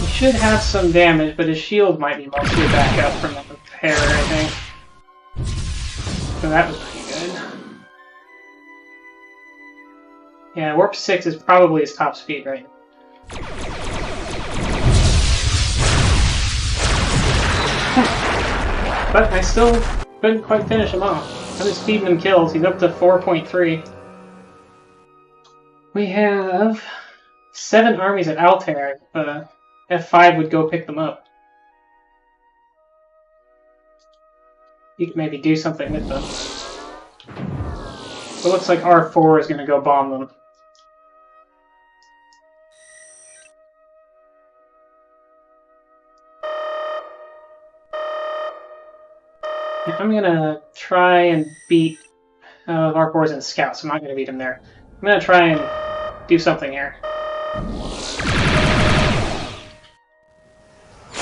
Should have some damage, but his shield might be mostly back up from the repair, I think. So that was pretty good. Yeah, Warp 6 is probably his top speed right now. But I still couldn't quite finish him off. I was feeding him kills. He's up to 4.3. We have 7 armies at Altair. F5 would go pick them up. You could maybe do something with them. It looks like R4 is going to go bomb them. I'm going to try and beat R4's in Scouts. I'm not going to beat him there. I'm going to try and do something here.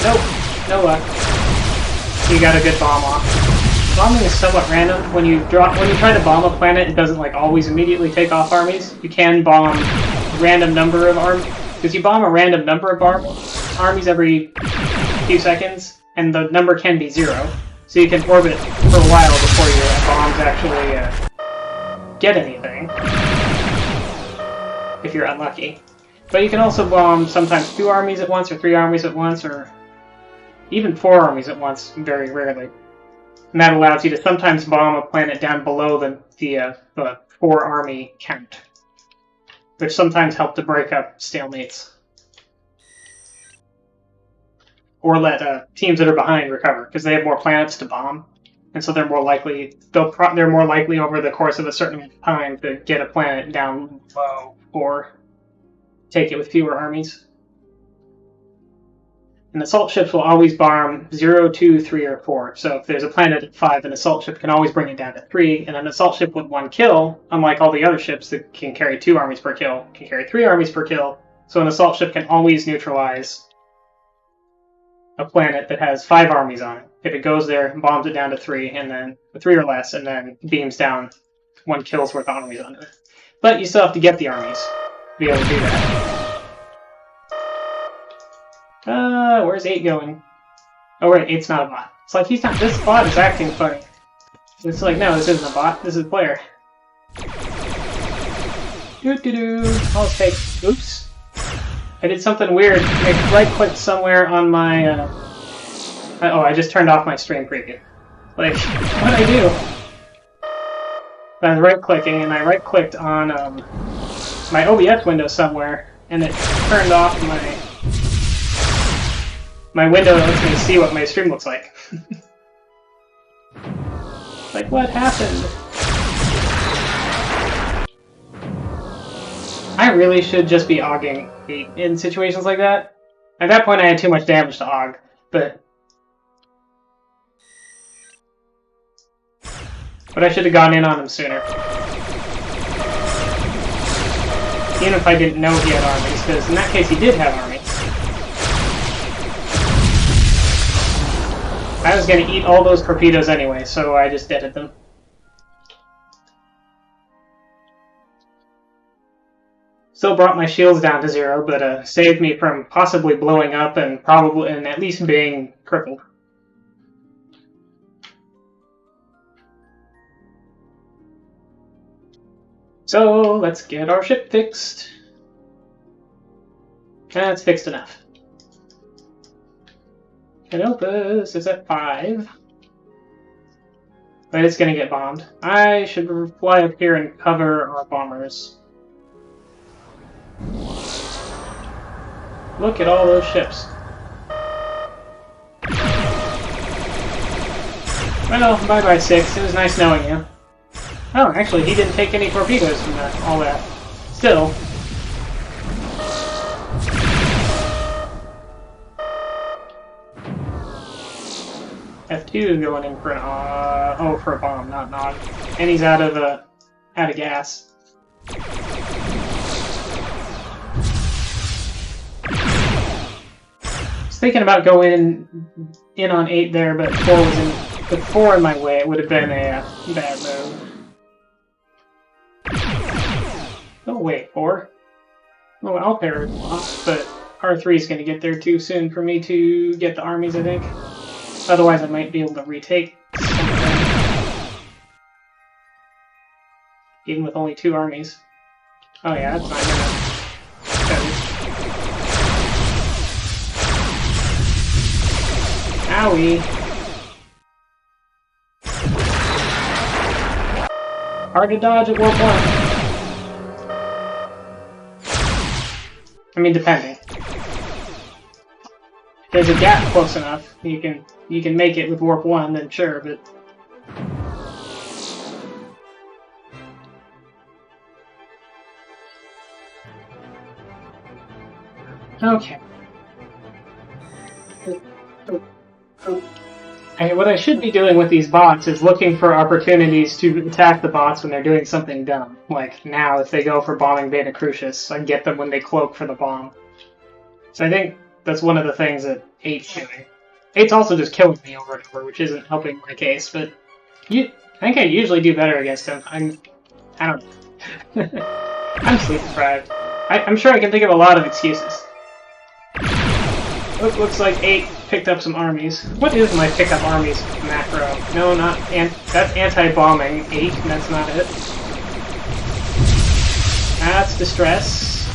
Nope, no luck. He got a good bomb off. bombing is somewhat random. When you try to bomb a planet, it doesn't like always immediately take off armies. You can bomb a random number of armies, because you bomb a random number of armies every few seconds, and the number can be 0. So you can orbit for a while before your bombs actually get anything, if you're unlucky. But you can also bomb sometimes 2 armies at once, or 3 armies at once, or even 4 armies at once, very rarely. And that allows you to sometimes bomb a planet down below the 4 army count, which sometimes help to break up stalemates. Or let teams that are behind recover, because they have more planets to bomb, and so they're more likely over the course of a certain amount of time to get a planet down low or take it with fewer armies. And assault ships will always bomb 0, 2, 3, or 4. So if there's a planet at 5, an assault ship can always bring it down to 3, and an assault ship with 1 kill, unlike all the other ships that can carry 2 armies per kill, can carry 3 armies per kill. So an assault ship can always neutralize a planet that has 5 armies on it. If it goes there, bombs it down to 3, and then 3 or less, and then beams down 1 kill's worth of armies on it. But you still have to get the armies to be able to do that. Where's 8 going? Oh wait, 8's not a bot. It's like he's not. This bot is acting funny. It's like, no, this isn't a bot. This is a player. I'll take. Oops. I did something weird. I right-clicked somewhere on my. Oh, I just turned off my stream preview. Like, what did I do? I was right-clicking, and I right-clicked on my OBS window somewhere, and it turned off my window that lets me see what my stream looks like. Like, what happened? I really should just be auging in situations like that. At that point I had too much damage to aug, but I should have gone in on him sooner. Even if I didn't know he had armies, because in that case he did have armies. I was going to eat all those torpedoes anyway, so I just deaded them. Still brought my shields down to 0, but saved me from possibly blowing up and at least being crippled. So let's get our ship fixed. That's fixed enough. Canopus is at 5. But it's going to get bombed. I should fly up here and cover our bombers. Look at all those ships. Well, bye-bye 6. It was nice knowing you. Oh, actually, he didn't take any torpedoes from all that. Still. F2 going in for an for a bomb, not nog. And he's out of gas. I was thinking about going in on 8 there, but 4 was with 4 in my way. It would have been a bad move. Oh wait, 4? Oh, I'll pair it off, but R3 is going to get there too soon for me to get the armies, I think. Otherwise, I might be able to retake something. Even with only 2 armies. Oh yeah, that's not gonna... Owie! Hard to dodge at warp 1. I mean, depending. If there's a gap close enough, you can make it with warp 1, then sure, but... Okay. What I should be doing with these bots is looking for opportunities to attack the bots when they're doing something dumb. Like now, if they go for bombing Beta Crucius, I get them when they cloak for the bomb. So I think that's one of the things that 8's doing. 8's also just killing me over and over, which isn't helping my case, but I think I usually do better against him. I don't know. I'm sleep deprived. I'm sure I can think of a lot of excuses. Oh, looks like 8 picked up some armies. What is my pick up armies macro? No, not that's anti-bombing 8. That's not it. That's distress.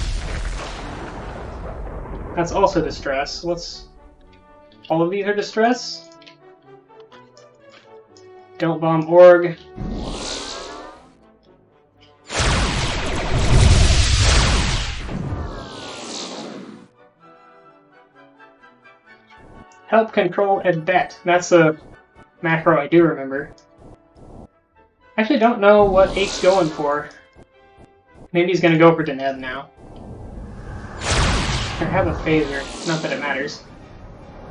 That's also distress. All of these are distress? Don't bomb org. Help control a bet. That's a macro I do remember. I actually don't know what 8's going for. Maybe he's gonna go for Deneb now. I have a phaser. Not that it matters.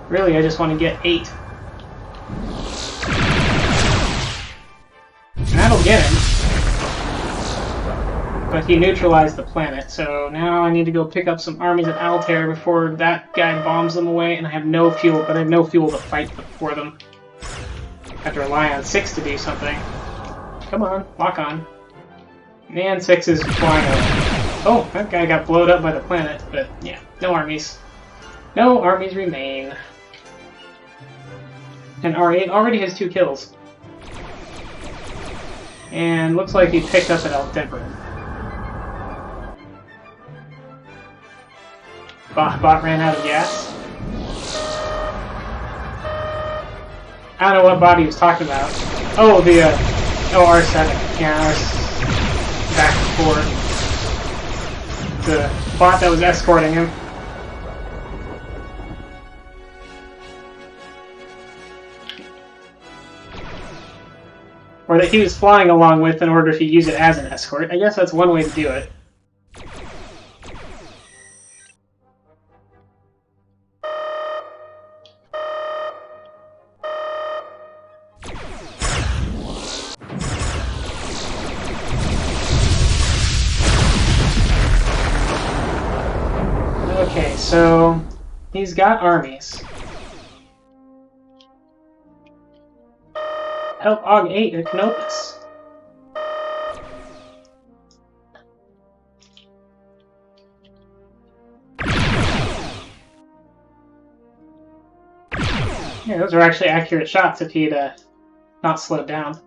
Really, I just want to get 8. And that'll get him. But he neutralized the planet, so now I need to go pick up some armies at Altair before that guy bombs them away, and I have no fuel, but I have no fuel to fight for them. I have to rely on 6 to do something. Come on, lock on. Man, 6 is flying away. Oh, that guy got blown up by the planet, but yeah, no armies. No armies remain. And R8 already has 2 kills. And looks like he picked up at Aldebaran. Bot ran out of gas. I don't know what bot he was talking about. Oh, the R7. Yeah, back and forth. The bot that was escorting him. Or that he was flying along with in order to use it as an escort. I guess that's one way to do it. Okay, so he's got armies. Help Og 8 at Canopus. Yeah, those are actually accurate shots if he'd not slowed down.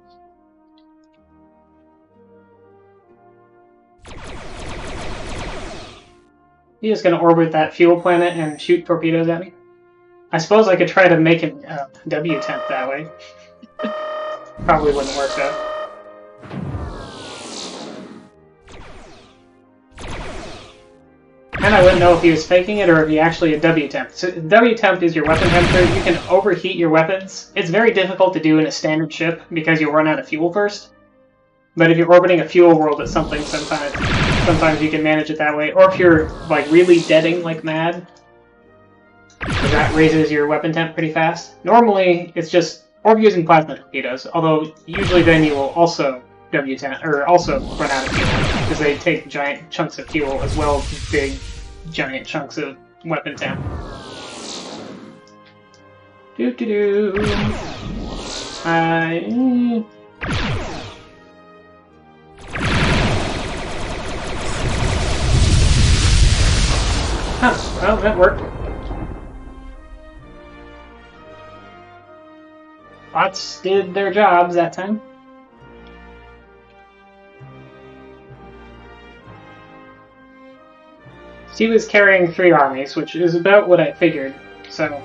He's just gonna orbit that fuel planet and shoot torpedoes at me. I suppose I could try to make him W-temp that way. Probably wouldn't work though. And I wouldn't know if he was faking it or if he actually a W-temp. So W-temp is your weapon temperature. You can overheat your weapons. It's very difficult to do in a standard ship because you'll run out of fuel first. But if you're orbiting a fuel world at something, sometimes you can manage it that way. Or if you're like really deading like mad, that raises your weapon temp pretty fast. Normally, it's just or using plasma torpedoes. Although usually then you will also W-temp or also run out of fuel because they take giant chunks of fuel as well as big giant chunks of weapon temp. Well, that worked. Bots did their jobs that time. He was carrying 3 armies, which is about what I figured, so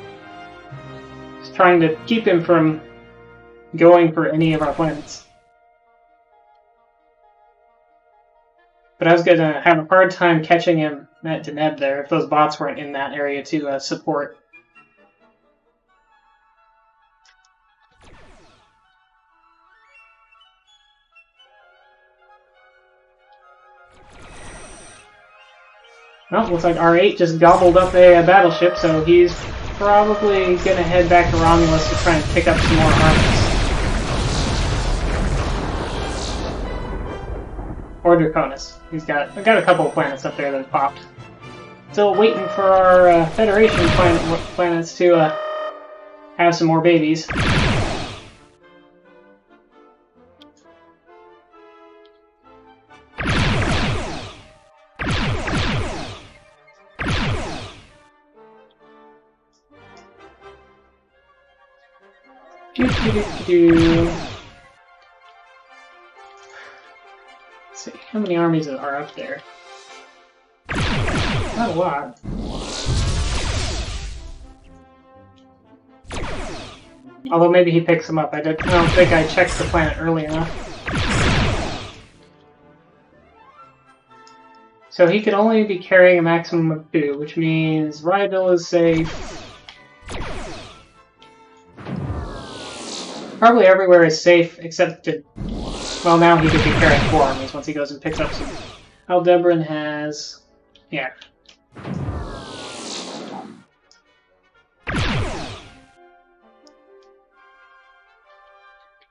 just trying to keep him from going for any of our planets. But I was going to have a hard time catching him at Deneb there if those bots weren't in that area to support. Well, looks like R8 just gobbled up a battleship, so he's probably going to head back to Romulus to try and pick up some more armies. Or Draconis. I've got a couple of planets up there that have popped. Still waiting for our Federation planets to have some more babies. Let's see, how many armies are up there? Not a lot. Although maybe he picks them up. I don't think I checked the planet early enough. So he could only be carrying a maximum of 2, which means Ryville is safe. Probably everywhere is safe except to... Well, now he could be carrying 4 armies once he goes and picks up some. Aldebaran has... Yeah.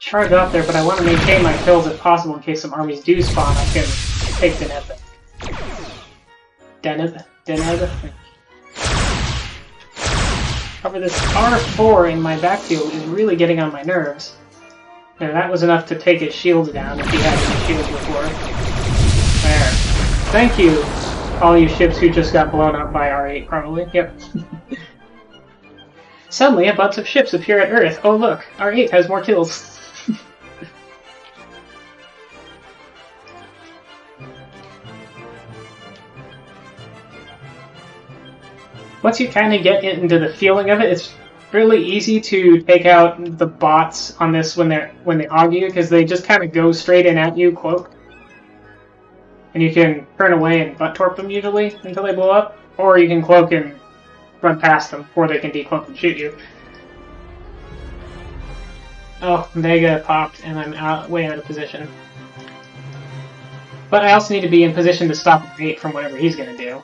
Charge up there, but I want to maintain my kills if possible in case some armies do spawn. I can take Deneb. However, this R4 in my backfield is really getting on my nerves. Now, that was enough to take his shields down if he had any shields before. There. Thank you, all you ships who just got blown up by R8, probably. Yep. Suddenly, a bunch of ships appear at Earth. Oh look, R8 has more kills. Once you kind of get into the feeling of it, it's really easy to take out the bots on this when they AUG you, because they just kind of go straight in at you, cloak. And you can turn away and butt torp them usually until they blow up, or you can cloak and run past them before they can decloak and shoot you. Oh, Vega popped and I'm way out of position. But I also need to be in position to stop R8 from whatever he's going to do.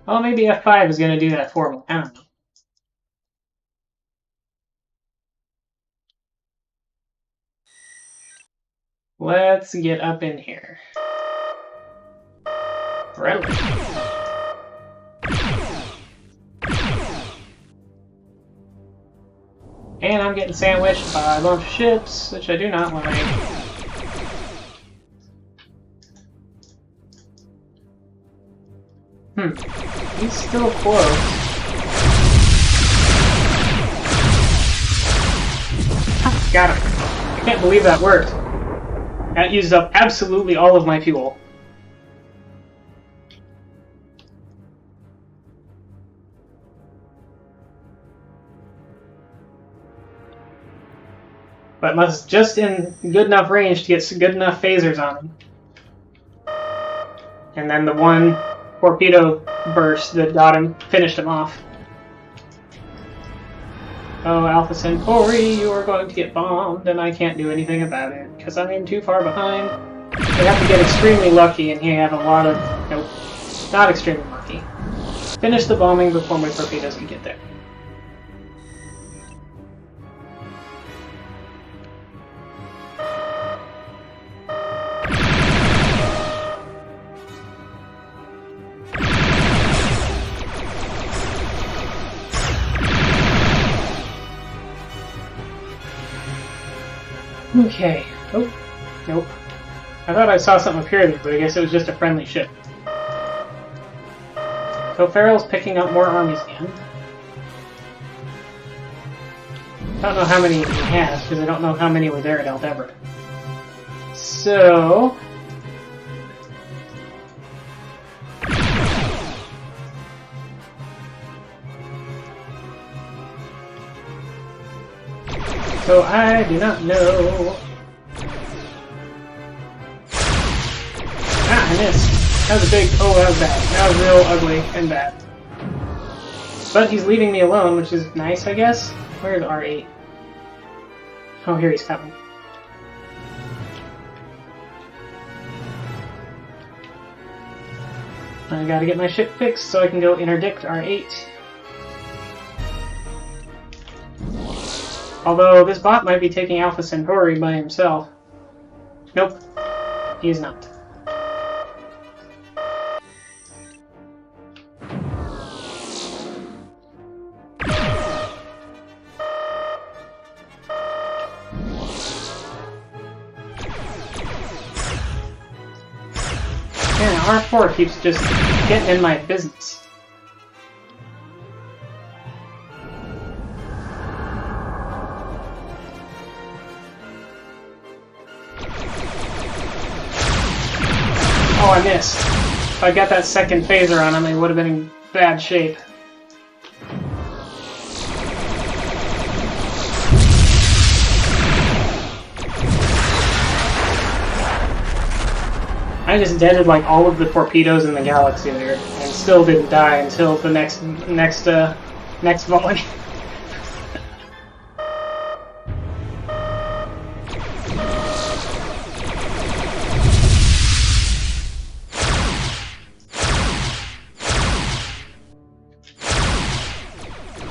Oh, maybe F5 is going to do that for me. I don't know. Let's get up in here. Right. And I'm getting sandwiched by a bunch of ships, which I do not like. He's still close. Got him. I can't believe that worked. That used up absolutely all of my fuel. But was just in good enough range to get some good enough phasers on him. And then the one torpedo burst that got him, finished him off. Oh, Alpha Centauri, you are going to get bombed, and I can't do anything about it, because I'm too far behind. I have to get extremely lucky, and he had a lot of... Nope, not extremely lucky. Finish the bombing before my torpedoes can get there. Okay. Oh, nope. I thought I saw something appear there, but I guess it was just a friendly ship. So Farrell's picking up more armies again. I don't know how many he has, because I don't know how many were there at Aldebaran. So... So I do not know. Ah, I missed. That was a big... Oh, that was bad. That was real ugly and bad. But he's leaving me alone, which is nice, I guess. Where's R8? Oh, here he's coming. I gotta get my ship fixed so I can go interdict R8. Although this bot might be taking Alpha Centauri by himself. Nope, he is not. Yeah, R4 keeps just getting in my business. Oh, I missed. If I got that second phaser on him, he would have been in bad shape. I just deaded like all of the torpedoes in the galaxy there, and still didn't die until the next volley.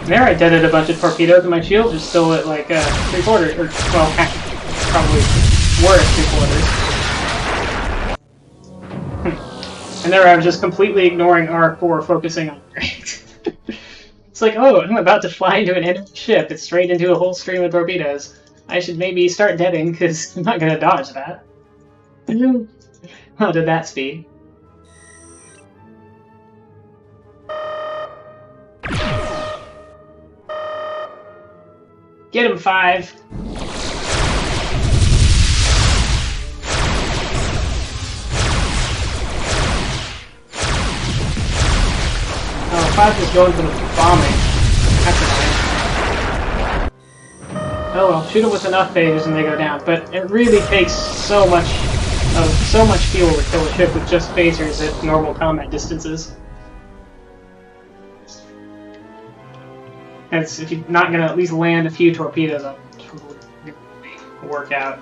There I deaded a bunch of torpedoes, and my shield is still at like 3/4, or well, probably worse 3/4. And there I was just completely ignoring R4, focusing on Great. It's like, oh, I'm about to fly into an enemy ship. It's straight into a whole stream of torpedoes. I should maybe start deading, because I'm not going to dodge that. Not at that speed. Get him, 5. Oh, 5 is going for the bombing. That's annoying. Oh well, shoot them with enough phasers and they go down. But it really takes so much fuel to kill a ship with just phasers at normal combat distances. And if you're not going to at least land a few torpedoes, it'll really work out.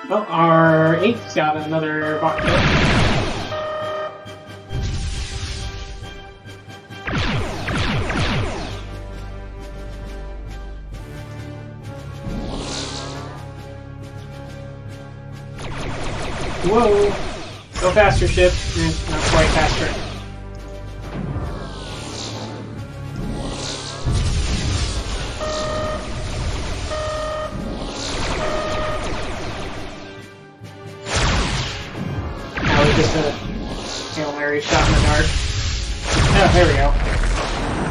Well, our 8's got another bot kill. Whoa! Go faster, ship. Not quite faster. Now we just a Hail Mary shot in the dark. Oh, there we go.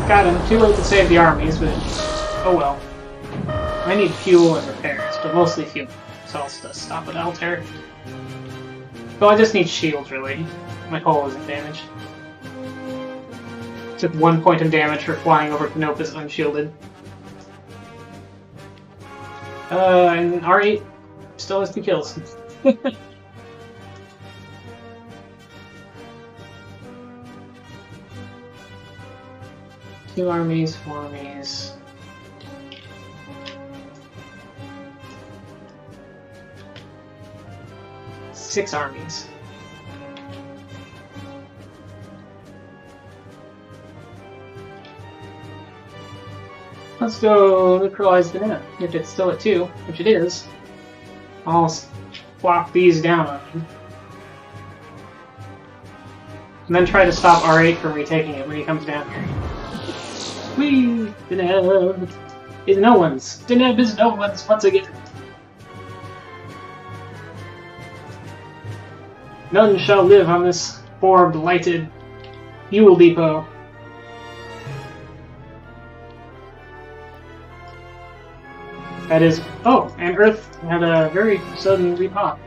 Got him. Too late to save the armies, but oh well. I need fuel and repairs, but mostly fuel. So I'll just stop at Altair. Well, I just need shields, really. My hull isn't damaged. Took 1 point of damage for flying over Canopus unshielded. And R8 still has 2 kills. 2 armies, 4 armies. Six armies. Let's go neutralize the net. If it's still at 2, which it is, I'll flop these down on him. And then try to stop R8 from retaking it when he comes down here. Whee! Deneb is no one's. Deneb is no one's once again. None shall live on this poor, blighted fuel depot. That is... Oh, and Earth had a very sudden repop.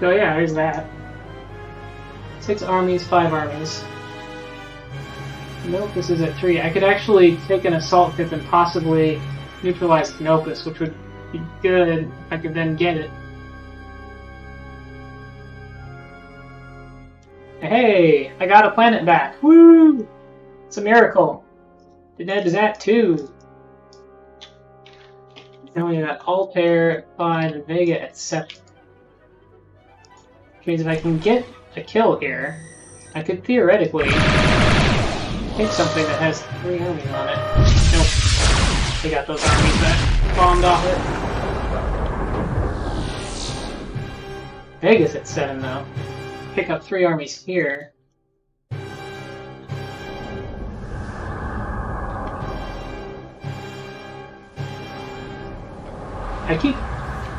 So yeah, there's that. 6 armies, 5 armies. Nope, this is at 3. I could actually take an assault ship and possibly neutralize Canopus, which would be good if I could then get it. Hey, I got a planet back. Woo! It's a miracle. Deneb is at 2. Now we got Altair at 5 and Vega at 7. Which means if I can get a kill here, I could theoretically take something that has 3 armies on it. Nope. They got those armies that bombed off it. Vega's at 7 though. Pick up 3 armies here.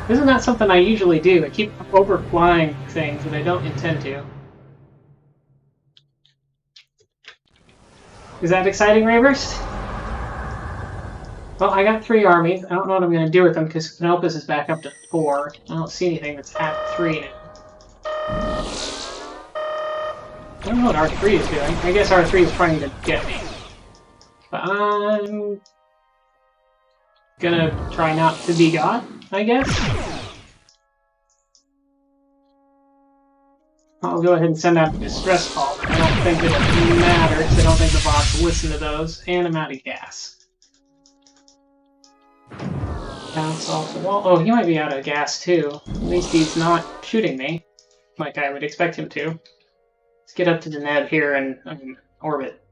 Isn't that something I usually do? I keep overflying things that I don't intend to. Is that exciting, Ravers? Well, I got 3 armies. I don't know what I'm going to do with them because Canopus is back up to 4. I don't see anything that's at 3 now. I don't know what R3 is doing. I guess R3 is trying to get me. But I'm gonna try not to be God, I guess. I'll go ahead and send out a distress call. I don't think it'll matter because I don't think the bots will listen to those. And I'm out of gas. Bounce off the wall. Oh, he might be out of gas too. At least he's not shooting me like I would expect him to. Let's get up to the net here and orbit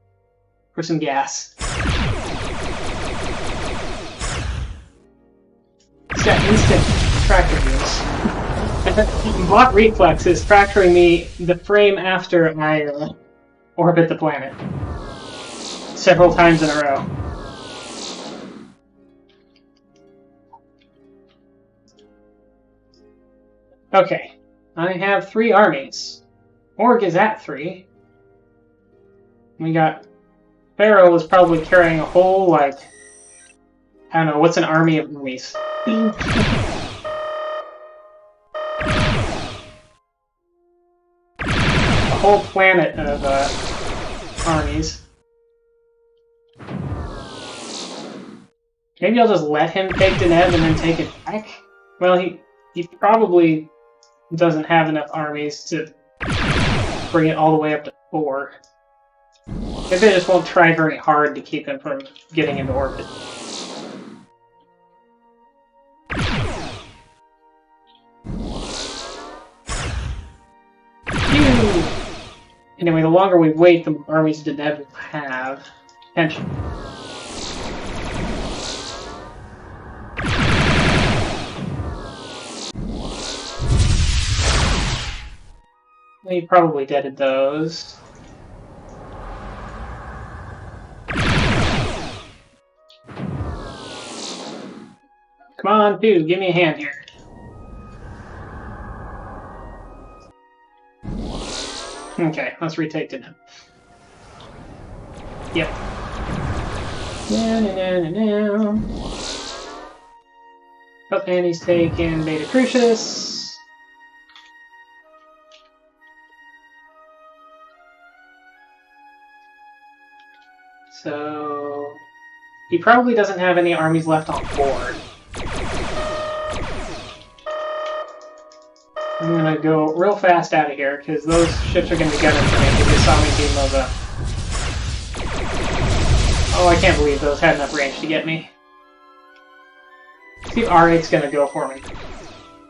for some gas. It's got instant tractor moves. Block reflex is fracturing me the frame after I orbit the planet. Several times in a row. Okay, I have 3 armies. Org is at 3. We got... Pharaoh was probably carrying a whole, like... I don't know, what's an army of armies? A whole planet of armies. Maybe I'll just let him take Deneb and then take it back? Well, he probably doesn't have enough armies to bring it all the way up to 4. Maybe I just won't try very hard to keep him from getting into orbit. Anyway, the longer we wait, the more armies Deneb will have. Attention. He probably deaded those. Come on, dude, give me a hand here. Okay, let's retake Deneb. Yep. Oh, and he's taking Beta Crucius. So he probably doesn't have any armies left on board. I'm gonna go real fast out of here because those ships are gonna be gunning for me. They just saw me beam those up. Oh, I can't believe those had enough range to get me. Let's see if R8's gonna go for me.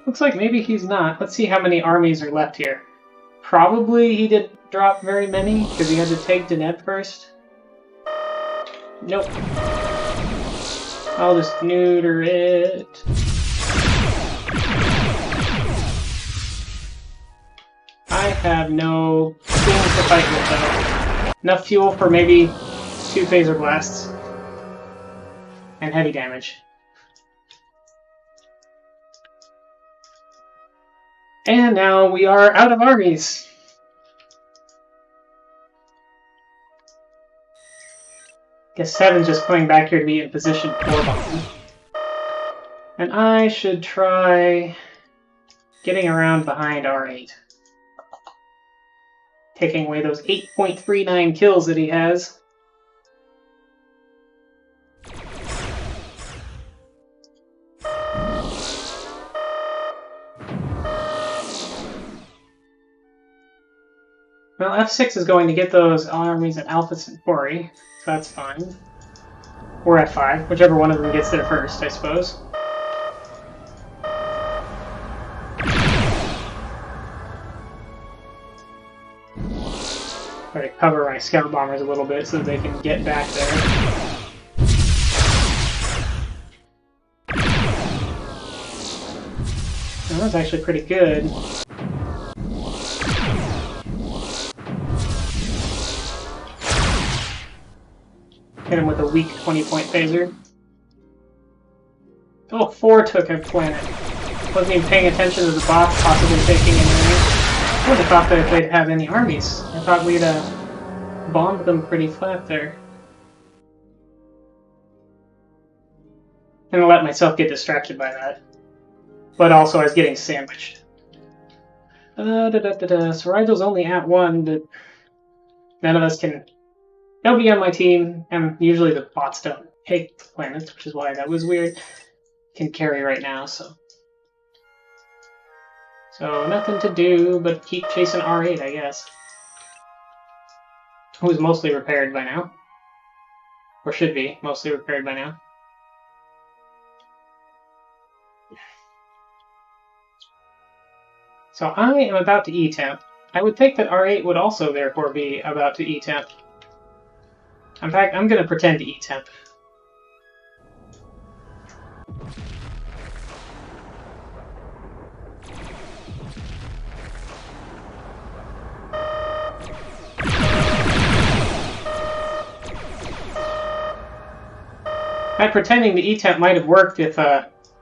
Looks like maybe he's not. Let's see how many armies are left here. Probably he didn't drop very many because he had to take Deneb first. Nope. I'll just neuter it. I have no things to fight with though. Enough fuel for maybe 2 phaser blasts. And heavy damage. And now we are out of armies. Guess 7's just coming back here to be in position for bomb. And I should try getting around behind R8. Taking away those 8.39 kills that he has. Well, F6 is going to get those armies at Alpha Centauri, so that's fine. Or F5, whichever one of them gets there first, I suppose. Try to cover my scout bombers a little bit so that they can get back there. Well, that's actually pretty good. Hit him with a weak 20-point phaser. Oh, 4 took a planet. Wasn't even paying attention to the bots possibly taking an enemy. I would have thought that they'd have any armies. I thought we'd bombed them pretty flat there. And let myself get distracted by that. But also I was getting sandwiched. So Rigel's only at 1, but none of us can... He'll be on my team, and usually the bots don't take the planets, which is why that was weird. Can carry right now, so... So nothing to do but keep chasing R8, I guess. Who's mostly repaired by now. Or should be mostly repaired by now. So I am about to E-temp. I would think that R8 would also therefore be about to E-temp. In fact, I'm going to pretend to E-temp. That pretending to E-temp might have worked if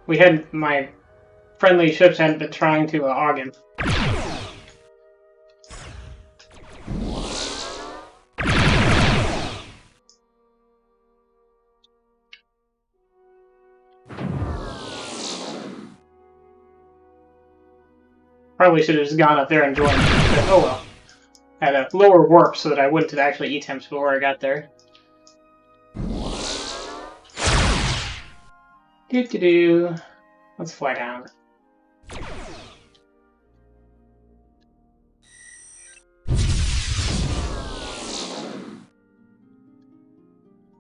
we had my friendly ships hadn't been trying to AUG him. Probably should have just gone up there and joined, but oh well. Had a lower warp so that I wouldn't have actually E-temped before I got there. Do-do-do. Let's fly down.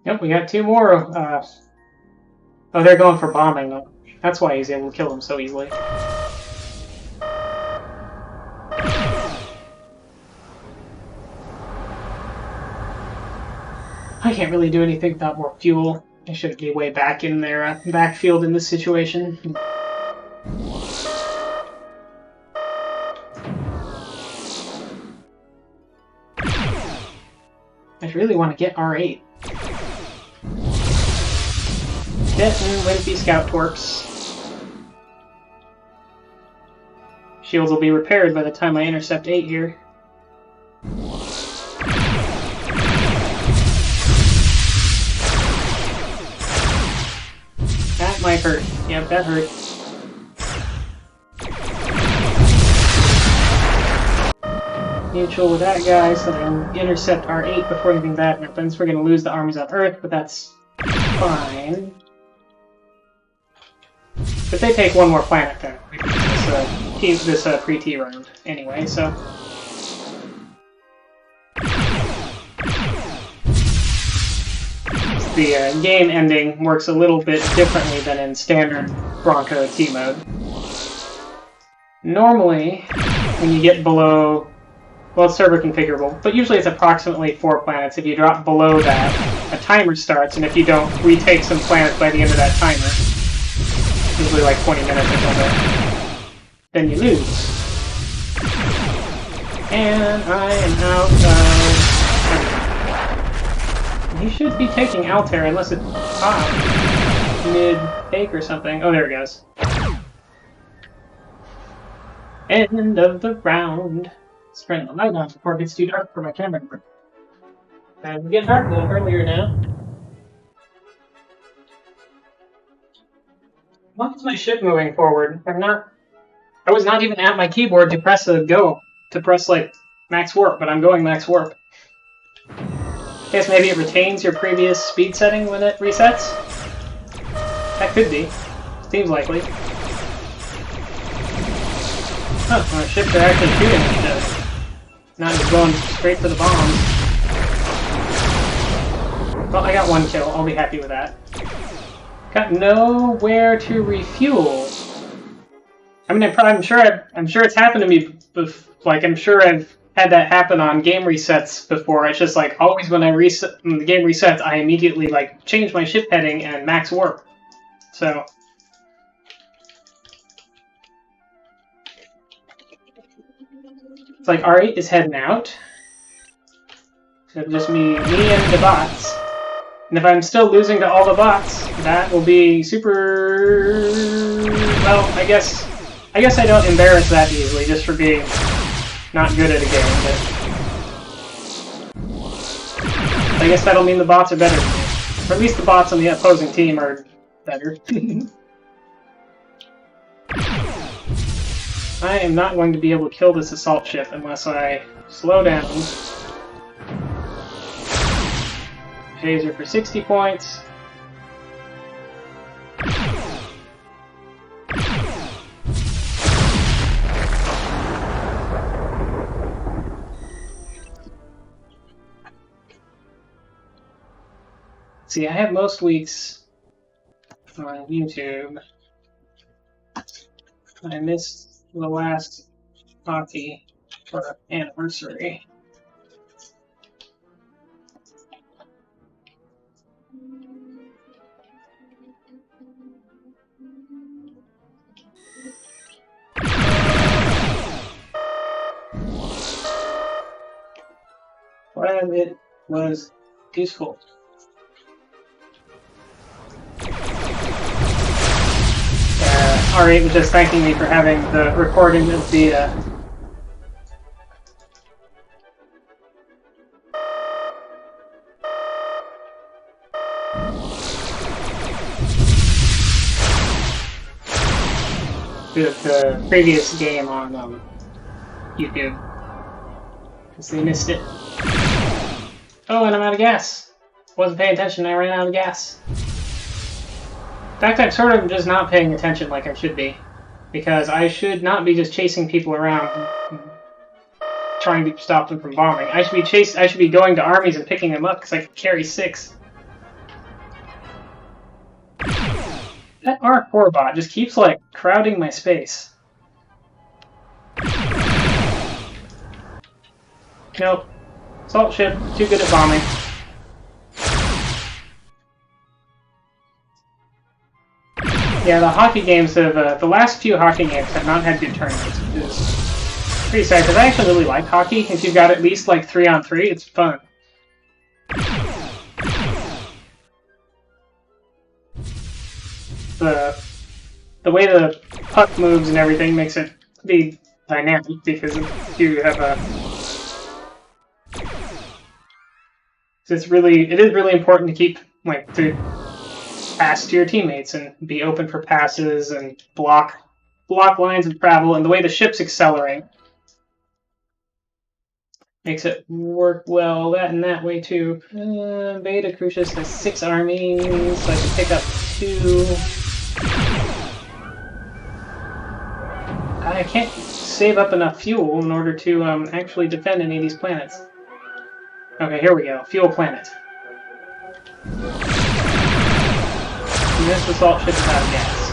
Yep, we got 2 more. Oh, they're going for bombing, though. That's why he's able to kill them so easily. I can't really do anything without more fuel. I should be way back in their backfield in this situation. I really want to get R8. Denton, Wimpy, Scout Torps. Shields will be repaired by the time I intercept 8 here. That might hurt. Yep, that hurt. Mutual with that guy, so they can intercept R8 before anything bad happens. We're going to lose the armies on Earth, but that's fine. But they take 1 more planet then. This pre-T round anyway, so... The game ending works a little bit differently than in standard Bronco T mode. Normally, when you get below, well, it's server configurable, but usually it's approximately 4 planets. If you drop below that, a timer starts, and if you don't retake some planets by the end of that timer, usually like 20 minutes or something, then you lose. And I am out of... He should be taking Altair unless it's mid-take or something. Oh, there it goes. End of the round. Let's turn the light on before it gets too dark for my camera. And it's getting dark a little earlier now. Why is my ship moving forward? I was not even at my keyboard to press a go. To press, like, max warp, but I'm going max warp. I guess maybe it retains your previous speed setting when it resets? That could be. Seems likely. Huh, our ships are actually shooting each other. Not just going straight for the bombs. Well, I got 1 kill. I'll be happy with that. Got nowhere to refuel. I mean, I'm sure it's happened to me. Like, I'm sure I've had that happen on game resets before. It's just like always when when the game resets, I immediately like change my ship heading and max warp. So it's like R8 is heading out. So just me and the bots. And if I'm still losing to all the bots, that will be super. Well, I guess I don't embarrass that easily just for being not good at a game, but I guess that'll mean the bots are better than me. Or at least the bots on the opposing team are better. I am not going to be able to kill this assault ship unless I slow down. Phaser for 60 points. See, I have most weeks on YouTube. I missed the last hockey for anniversary. Well, it was useful. R8 was just thanking me for having the recording of the previous game on YouTube, because they missed it. Oh, and I'm out of gas. Wasn't paying attention, I ran out of gas. In fact, I'm sort of just not paying attention like I should be, because I should not be just chasing people around trying to stop them from bombing. I should be going to armies and picking them up because I can carry 6. That R4 bot just keeps like crowding my space. Nope. Assault ship, too good at bombing. Yeah, the hockey games have, the last few hockey games have not had good tournaments, which is pretty sad, because I actually really like hockey. If you've got at least like 3-on-3, it's fun. The way the puck moves and everything makes it be dynamic, because if you have a... it is really important to keep, like, to pass to your teammates and be open for passes and block lines of travel, and the way the ships accelerate makes it work well that way too. Beta Crucius has 6 armies, so I can pick up 2. I can't save up enough fuel in order to actually defend any of these planets. Okay, here we go. Fuel planet. And this assault ship is out of gas.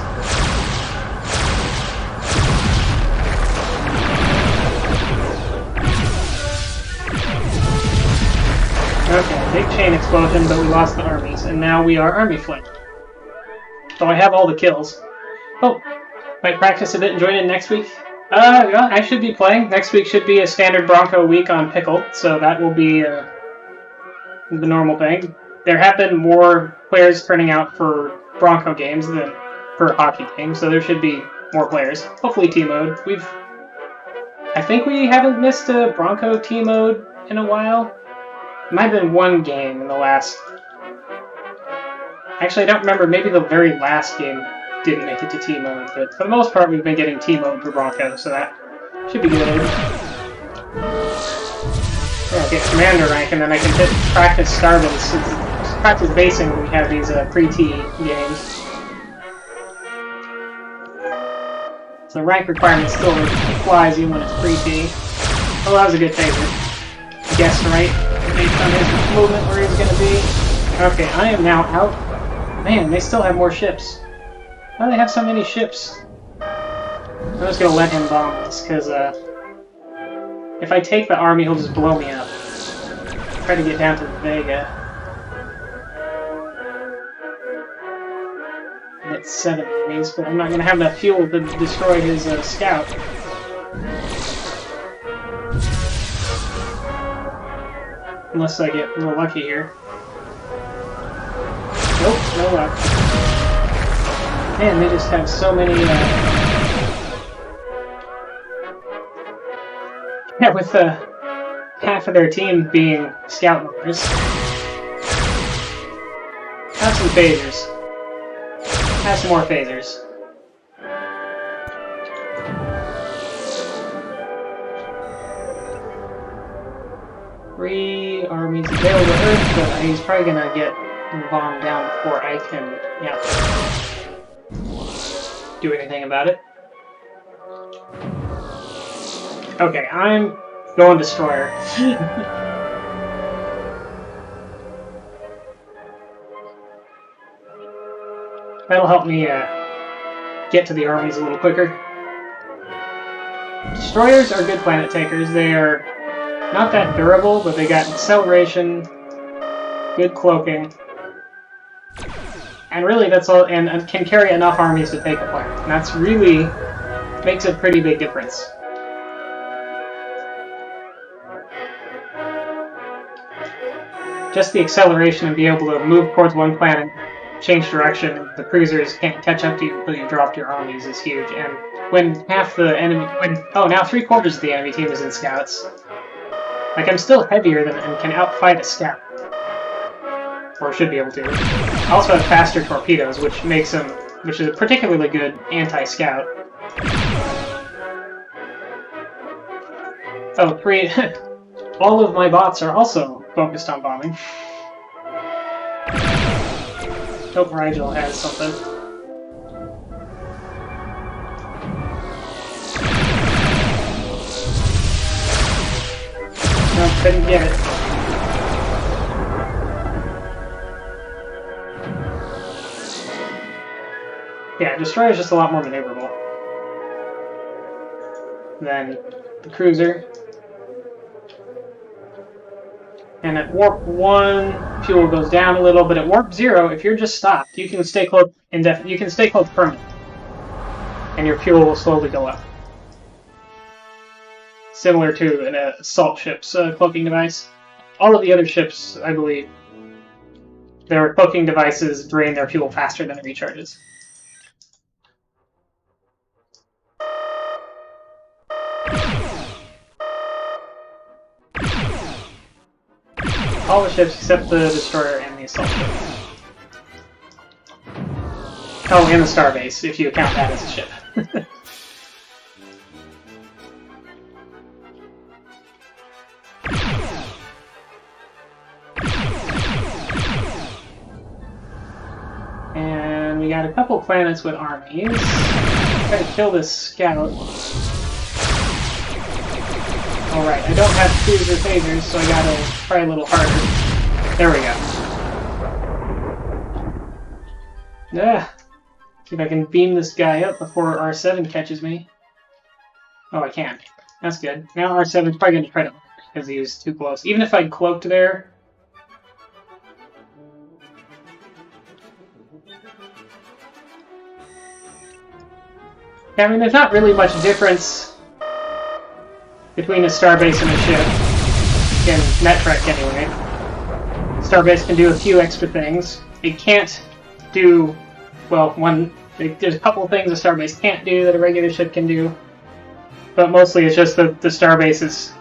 Okay, big chain explosion, but we lost the armies, and now we are army flank. So I have all the kills. Oh, might practice a bit and join in next week? Yeah, I should be playing. Next week should be a standard Bronco week on Pickled, so that will be the normal thing. There have been more players turning out for Bronco games than for hockey games, so there should be more players. Hopefully T-mode. I think we haven't missed a Bronco T-mode in a while. It might have been one game in the last... Actually, I don't remember. Maybe the very last game didn't make it to T-mode, but for the most part we've been getting T-mode for Bronco, so that should be good. Yeah, get commander rank, and then I can practice starbase. Practice basing when we have these pre-T games. So rank requirement still applies even when it's pre-T. Oh, that was a good phaser. Guessed right, based on his movement where he's going to be. Okay, I am now out. Man, they still have more ships. Why do they have so many ships? I'm just going to let him bomb this, because if I take the army, he'll just blow me up. Try to get down to Vega. That's 7 armies, but I'm not going to have enough fuel to destroy his scout. Unless I get real lucky here. Nope, no luck. Man, they just have so many, yeah, with half of their team being scout numbers. Have some phasers. Have some more phasers. 3 armies available to Earth, but he's probably gonna get bombed down before I can, do anything about it. Okay, I'm going Destroyer. That'll help me get to the armies a little quicker. Destroyers are good planet takers. They are not that durable, but they got acceleration, good cloaking, and really that's all, and can carry enough armies to take a planet. And that's really makes a pretty big difference. Just the acceleration and be able to move towards one planet, change direction, the cruisers can't catch up to you until you dropped your armies is huge. And when half the enemy, now 3/4 of the enemy team is in scouts. Like, I'm still heavier than and can outfight a scout. Or should be able to. I also have faster torpedoes, which makes them, which is a particularly good anti-scout. Oh, 3. All of my bots are also focused on bombing. Hope Rigel has something. No, couldn't get it. Yeah, Destroyer is just a lot more maneuverable than the cruiser. And at warp 1, fuel goes down a little, but at warp 0, if you're just stopped, you can stay close indefinitely. You can stay close permanently, and your fuel will slowly go up. Similar to an assault ship's cloaking device. All of the other ships, I believe, their cloaking devices drain their fuel faster than it recharges. All the ships except the Destroyer and the assault ship. Oh, and the Starbase, if you count that as a ship. And we got a couple planets with armies. Try to kill this scout. Alright, I don't have cruiser phasers, so I gotta try a little harder. There we go. See if I can beam this guy up before R7 catches me. Oh, I can. That's good. Now R7's probably gonna try to because he was too close. Even if I'd cloaked there. I mean, there's not really much difference between a starbase and a ship, in Netrek anyway. Starbase can do a few extra things. It can't do, well, there's a couple of things a starbase can't do that a regular ship can do, but mostly it's just that the starbase is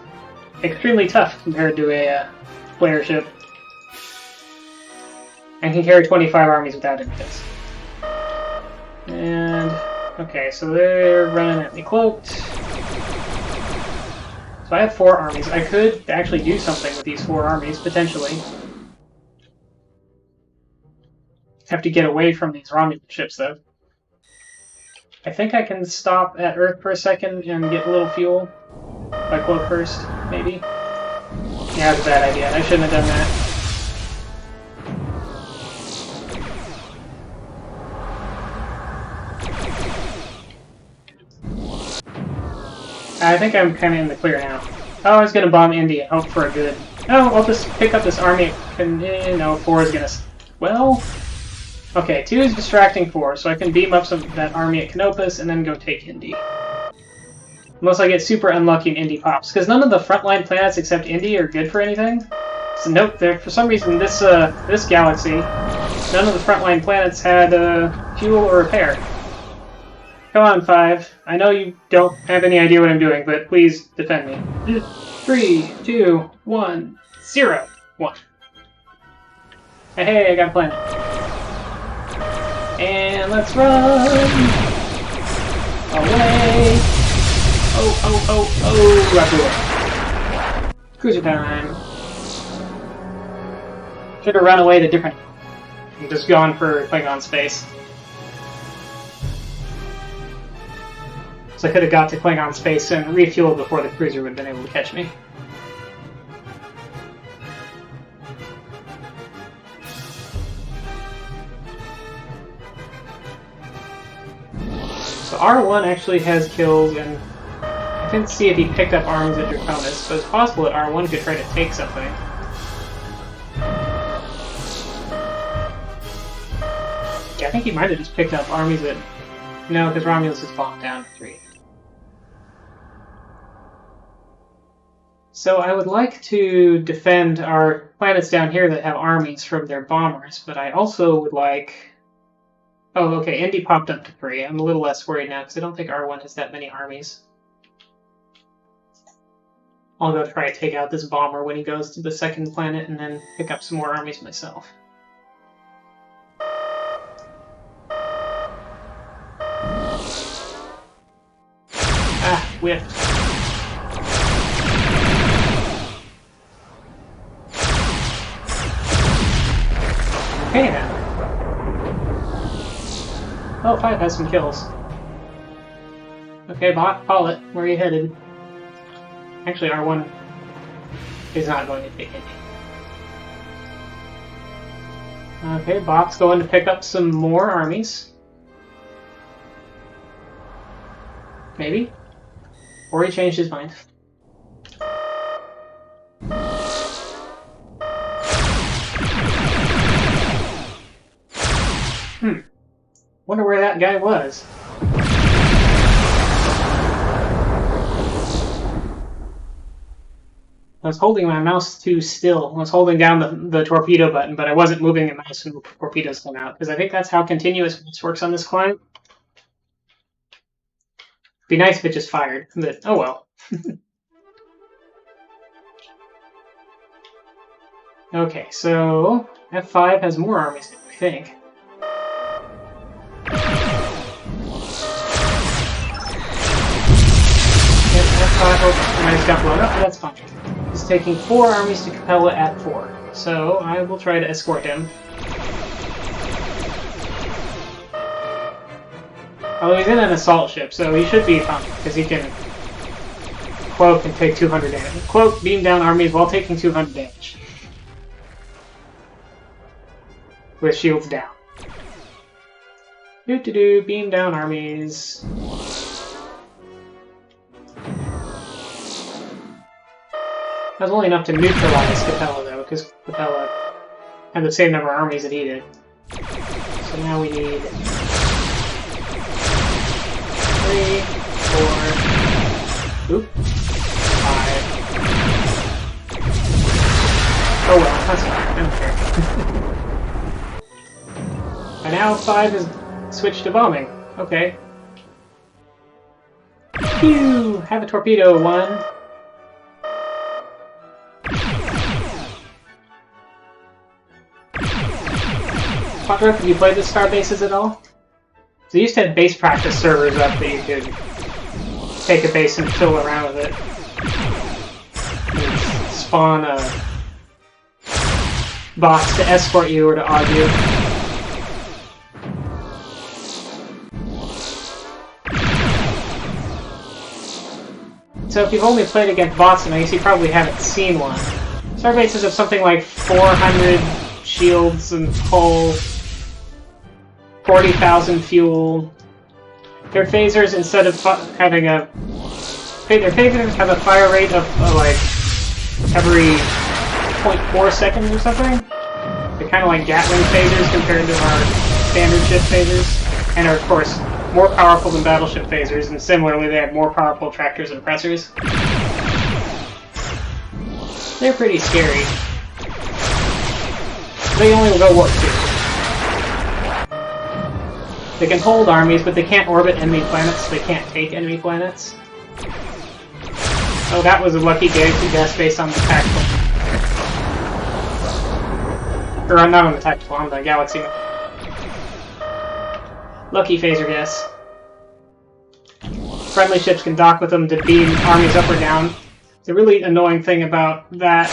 extremely tough compared to a player ship, and can carry 25 armies without infants. And, okay, so they're running at me cloaked. So I have 4 armies. I could actually do something with these 4 armies, potentially. Have to get away from these Romulan ships, though. I think I can stop at Earth for a second and get a little fuel. If I cloak first, maybe? Yeah, that's a bad idea. I shouldn't have done that. I think I'm kind of in the clear now. Oh, I was going to bomb India, hope for a good... Oh, I'll just pick up this army. No, 4 is going to... Well... Okay, 2 is distracting 4, so I can beam up that army at Canopus and then go take Indy. Unless I get super unlucky and Indy pops. Because none of the frontline planets except Indy are good for anything. So nope, for some reason this galaxy, none of the frontline planets had fuel or repair. Come on, 5. I know you don't have any idea what I'm doing, but please defend me. 3, 2, 1, 0, 1. Hey, I got a planet. And let's run! Away! Oh, I blew it. Cruiser time. Should have run away to different... and just gone for Klingon space. So I could have got to Klingon space and refueled before the cruiser would have been able to catch me. So R1 actually has kills, and I didn't see if he picked up arms at Draconis, but it's possible that R1 could try to take something. Yeah, I think he might have just picked up armies at... No, because Romulus is bombed down to 3. So I would like to defend our planets down here that have armies from their bombers, but I also would like... Oh, okay, Indy popped up to 3. I'm a little less worried now, because I don't think R1 has that many armies. I'll go try to take out this bomber when he goes to the second planet, and then pick up some more armies myself. Ah, whiffed. Okay then. Oh, 5 has some kills. Okay, bot, call it. Where are you headed? Actually, R1 is not going to take any. Okay, bot's going to pick up some more armies. Maybe? Or he changed his mind. Wonder where that guy was. I was holding my mouse too still. I was holding down the torpedo button, but I wasn't moving the mouse when the torpedoes come out, because I think that's how continuous mouse works on this climb. Be nice if it just fired, but oh well. Okay, so F5 has more armies than we think. Yep, F5 armies got blown up, but that's fine. He's taking 4 armies to Capella at 4, so I will try to escort him. Although he's in an assault ship, so he should be fine, because he can cloak and take 200 damage. Cloak, beam down armies while taking 200 damage. With shields down. Beam down armies. That was only enough to neutralize Capella, though, because Capella had the same number of armies that he did. So now we need 3, 4... Oop. 5. Oh well, that's fine. I don't care. And now 5 is switched to bombing. Okay. Phew! Have a torpedo, 1. Quadra, have you played the Star Bases at all? So they used to have base practice servers up that you could take a base and fill around with it. And spawn a box to escort you or to aug you. So if you've only played against bots, I guess you probably haven't seen one. Star bases have something like 400 shields and hull, 40,000 fuel. Their phasers, instead of having a... Their phasers have a fire rate of like every 0.4 seconds or something. They're kind of like Gatling phasers compared to our standard ship phasers. And are, of course, more powerful than battleship phasers, and similarly they have more powerful tractors and pressers. They're pretty scary. They only will go warp 2. They can hold armies, but they can't orbit enemy planets, so they can't take enemy planets. Oh, that was a lucky guess based on the tactical. Or not on the tactical, on the galaxy. Lucky phaser gas. Friendly ships can dock with them to beam armies up or down. The really annoying thing about that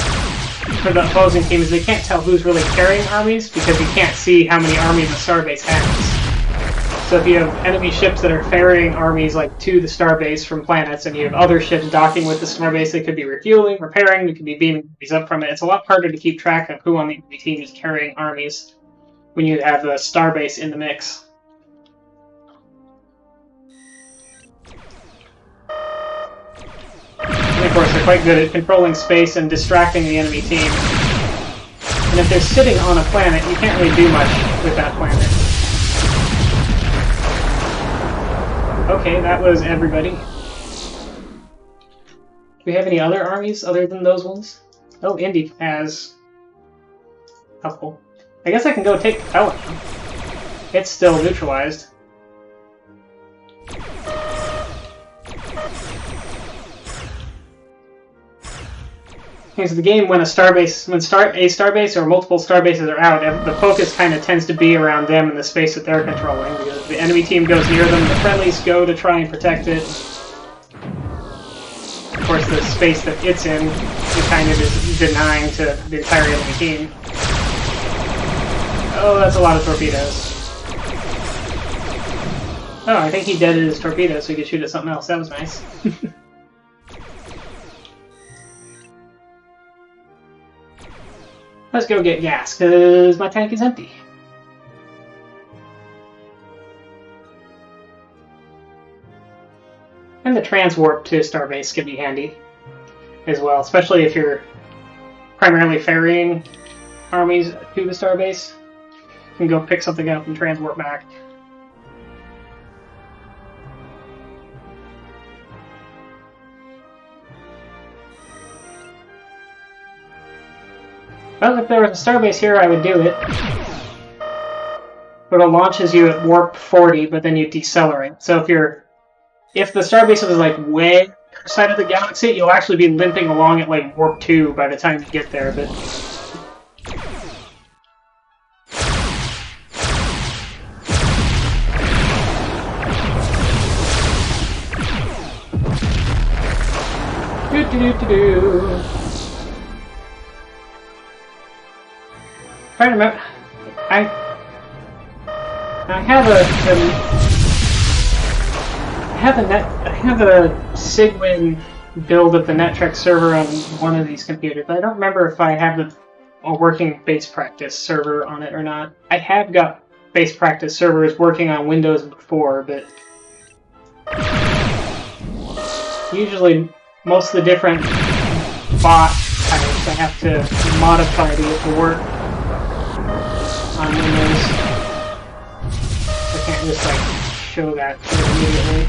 for the opposing team is they can't tell who's really carrying armies because you can't see how many armies the starbase has. So if you have enemy ships that are ferrying armies like to the starbase from planets, and you have other ships docking with the starbase, they could be refueling, repairing, they could be beaming armies up from it. It's a lot harder to keep track of who on the enemy team is carrying armies when you have the starbase in the mix. And of course, they're quite good at controlling space and distracting the enemy team. And if they're sitting on a planet, you can't really do much with that planet. Okay, that was everybody. Do we have any other armies other than those ones? Oh, Indy has a couple. I guess I can go take Capella now. It's still neutralized. So the game, when a starbase or multiple starbases are out, the focus kind of tends to be around them and the space that they're controlling. Because the enemy team goes near them, the friendlies go to try and protect it. Of course, the space that it's in, it kind of is denying to the entire enemy team. Oh, that's a lot of torpedoes. Oh, I think he deaded his torpedoes so he could shoot at something else. That was nice. Let's go get gas, because my tank is empty. And the transwarp to Starbase can be handy as well, especially if you're primarily ferrying armies to the Starbase. You can go pick something up and transwarp back. Well, if there was a starbase here, I would do it. But it launches you at warp 40, but then you decelerate. So if the starbase was like way outside of the galaxy, you'll actually be limping along at like warp 2 by the time you get there. But do-do-do-do-do. Trying to remember, I have a Sigwin build of the Netrek server on one of these computers, but I don't remember if I have a working base practice server on it or not. I have got base practice servers working on Windows before, but usually most of the different bot types I have to modify to get to work on Windows. I can't just like show that immediately.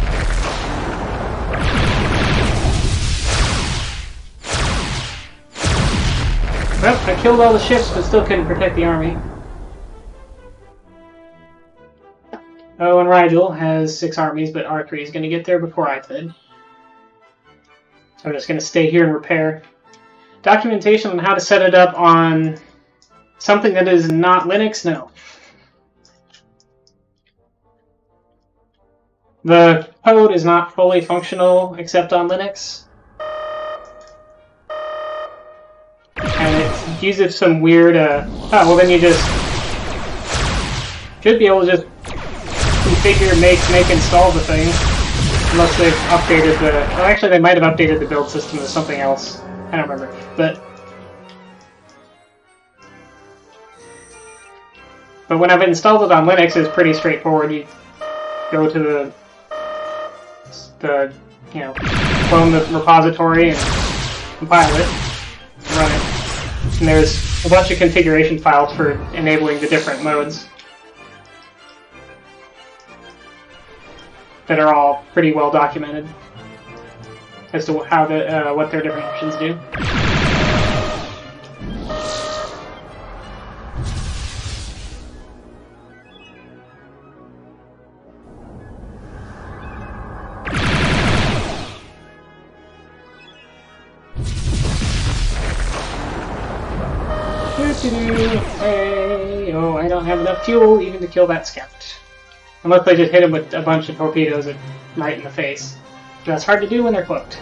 Well, I killed all the ships but still couldn't protect the army. Oh, and Rigel has 6 armies, but R3 is going to get there before I could. So I'm just going to stay here and repair. Documentation on how to set it up on something that is not Linux? No. The code is not fully functional except on Linux. And it uses some weird, oh, well then you just should be able to just configure, make, install the thing. Unless they've updated the, well actually they might have updated the build system to something else. I don't remember. But when I've installed it on Linux, it's pretty straightforward. You go to clone the repository and compile it, run it. And there's a bunch of configuration files for enabling the different modes that are all pretty well documented as to how what their different options do. Hey, oh, I don't have enough fuel even to kill that scout. Unless I just hit him with a bunch of torpedoes right in the face. That's hard to do when they're cloaked.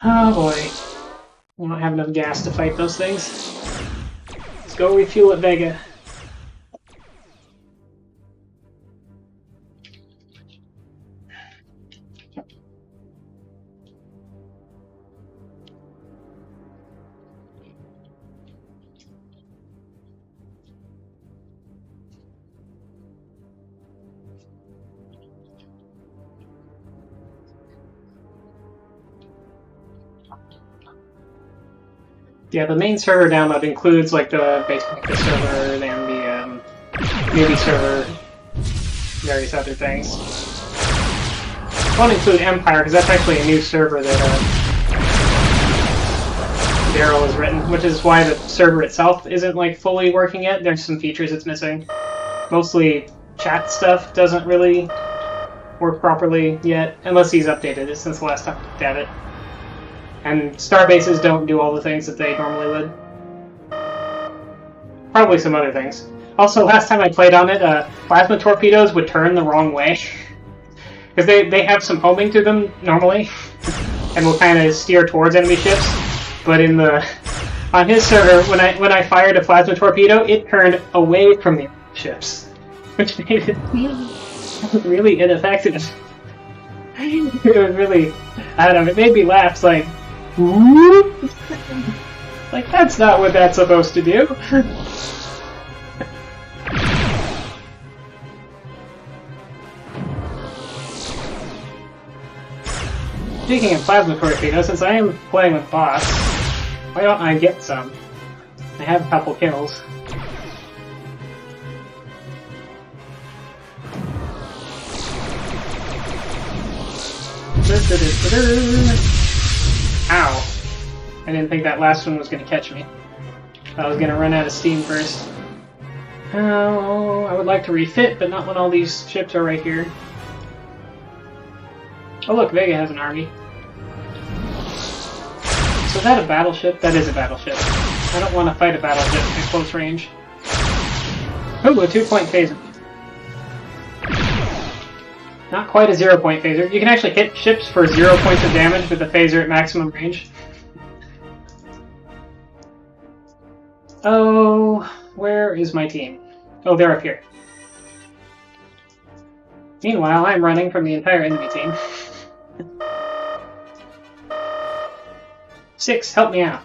Oh boy. We don't have enough gas to fight those things. Let's go refuel at Vega. Yeah, the main server download includes like the base practice server and the newbie server, various other things. I won't include Empire because that's actually a new server that Daryl has written, which is why the server itself isn't like fully working yet. There's some features it's missing. Mostly chat stuff doesn't really work properly yet, unless he's updated it since the last time I looked at it. And starbases don't do all the things that they normally would. Probably some other things. Also, last time I played on it, plasma torpedoes would turn the wrong way. Because they have some homing to them, normally. And will kind of steer towards enemy ships. But on his server, when I fired a plasma torpedo, it turned away from the ships. Which made it really ineffective. It was really... I don't know, it made me laugh, it's like... Like, that's not what that's supposed to do. Speaking of plasma torpedoes, since I am playing with boss, why don't I get some? I have a couple kills. Ow. I didn't think that last one was going to catch me. I was going to run out of steam first. Oh, I would like to refit, but not when all these ships are right here. Oh look, Vega has an army. So is that a battleship? That is a battleship. I don't want to fight a battleship at close range. Oh, a 2-point phaser. Not quite a 0-point phaser. You can actually hit ships for 0 points of damage with the phaser at maximum range. Oh, where is my team? Oh, they're up here. Meanwhile, I'm running from the entire enemy team. 6, help me out.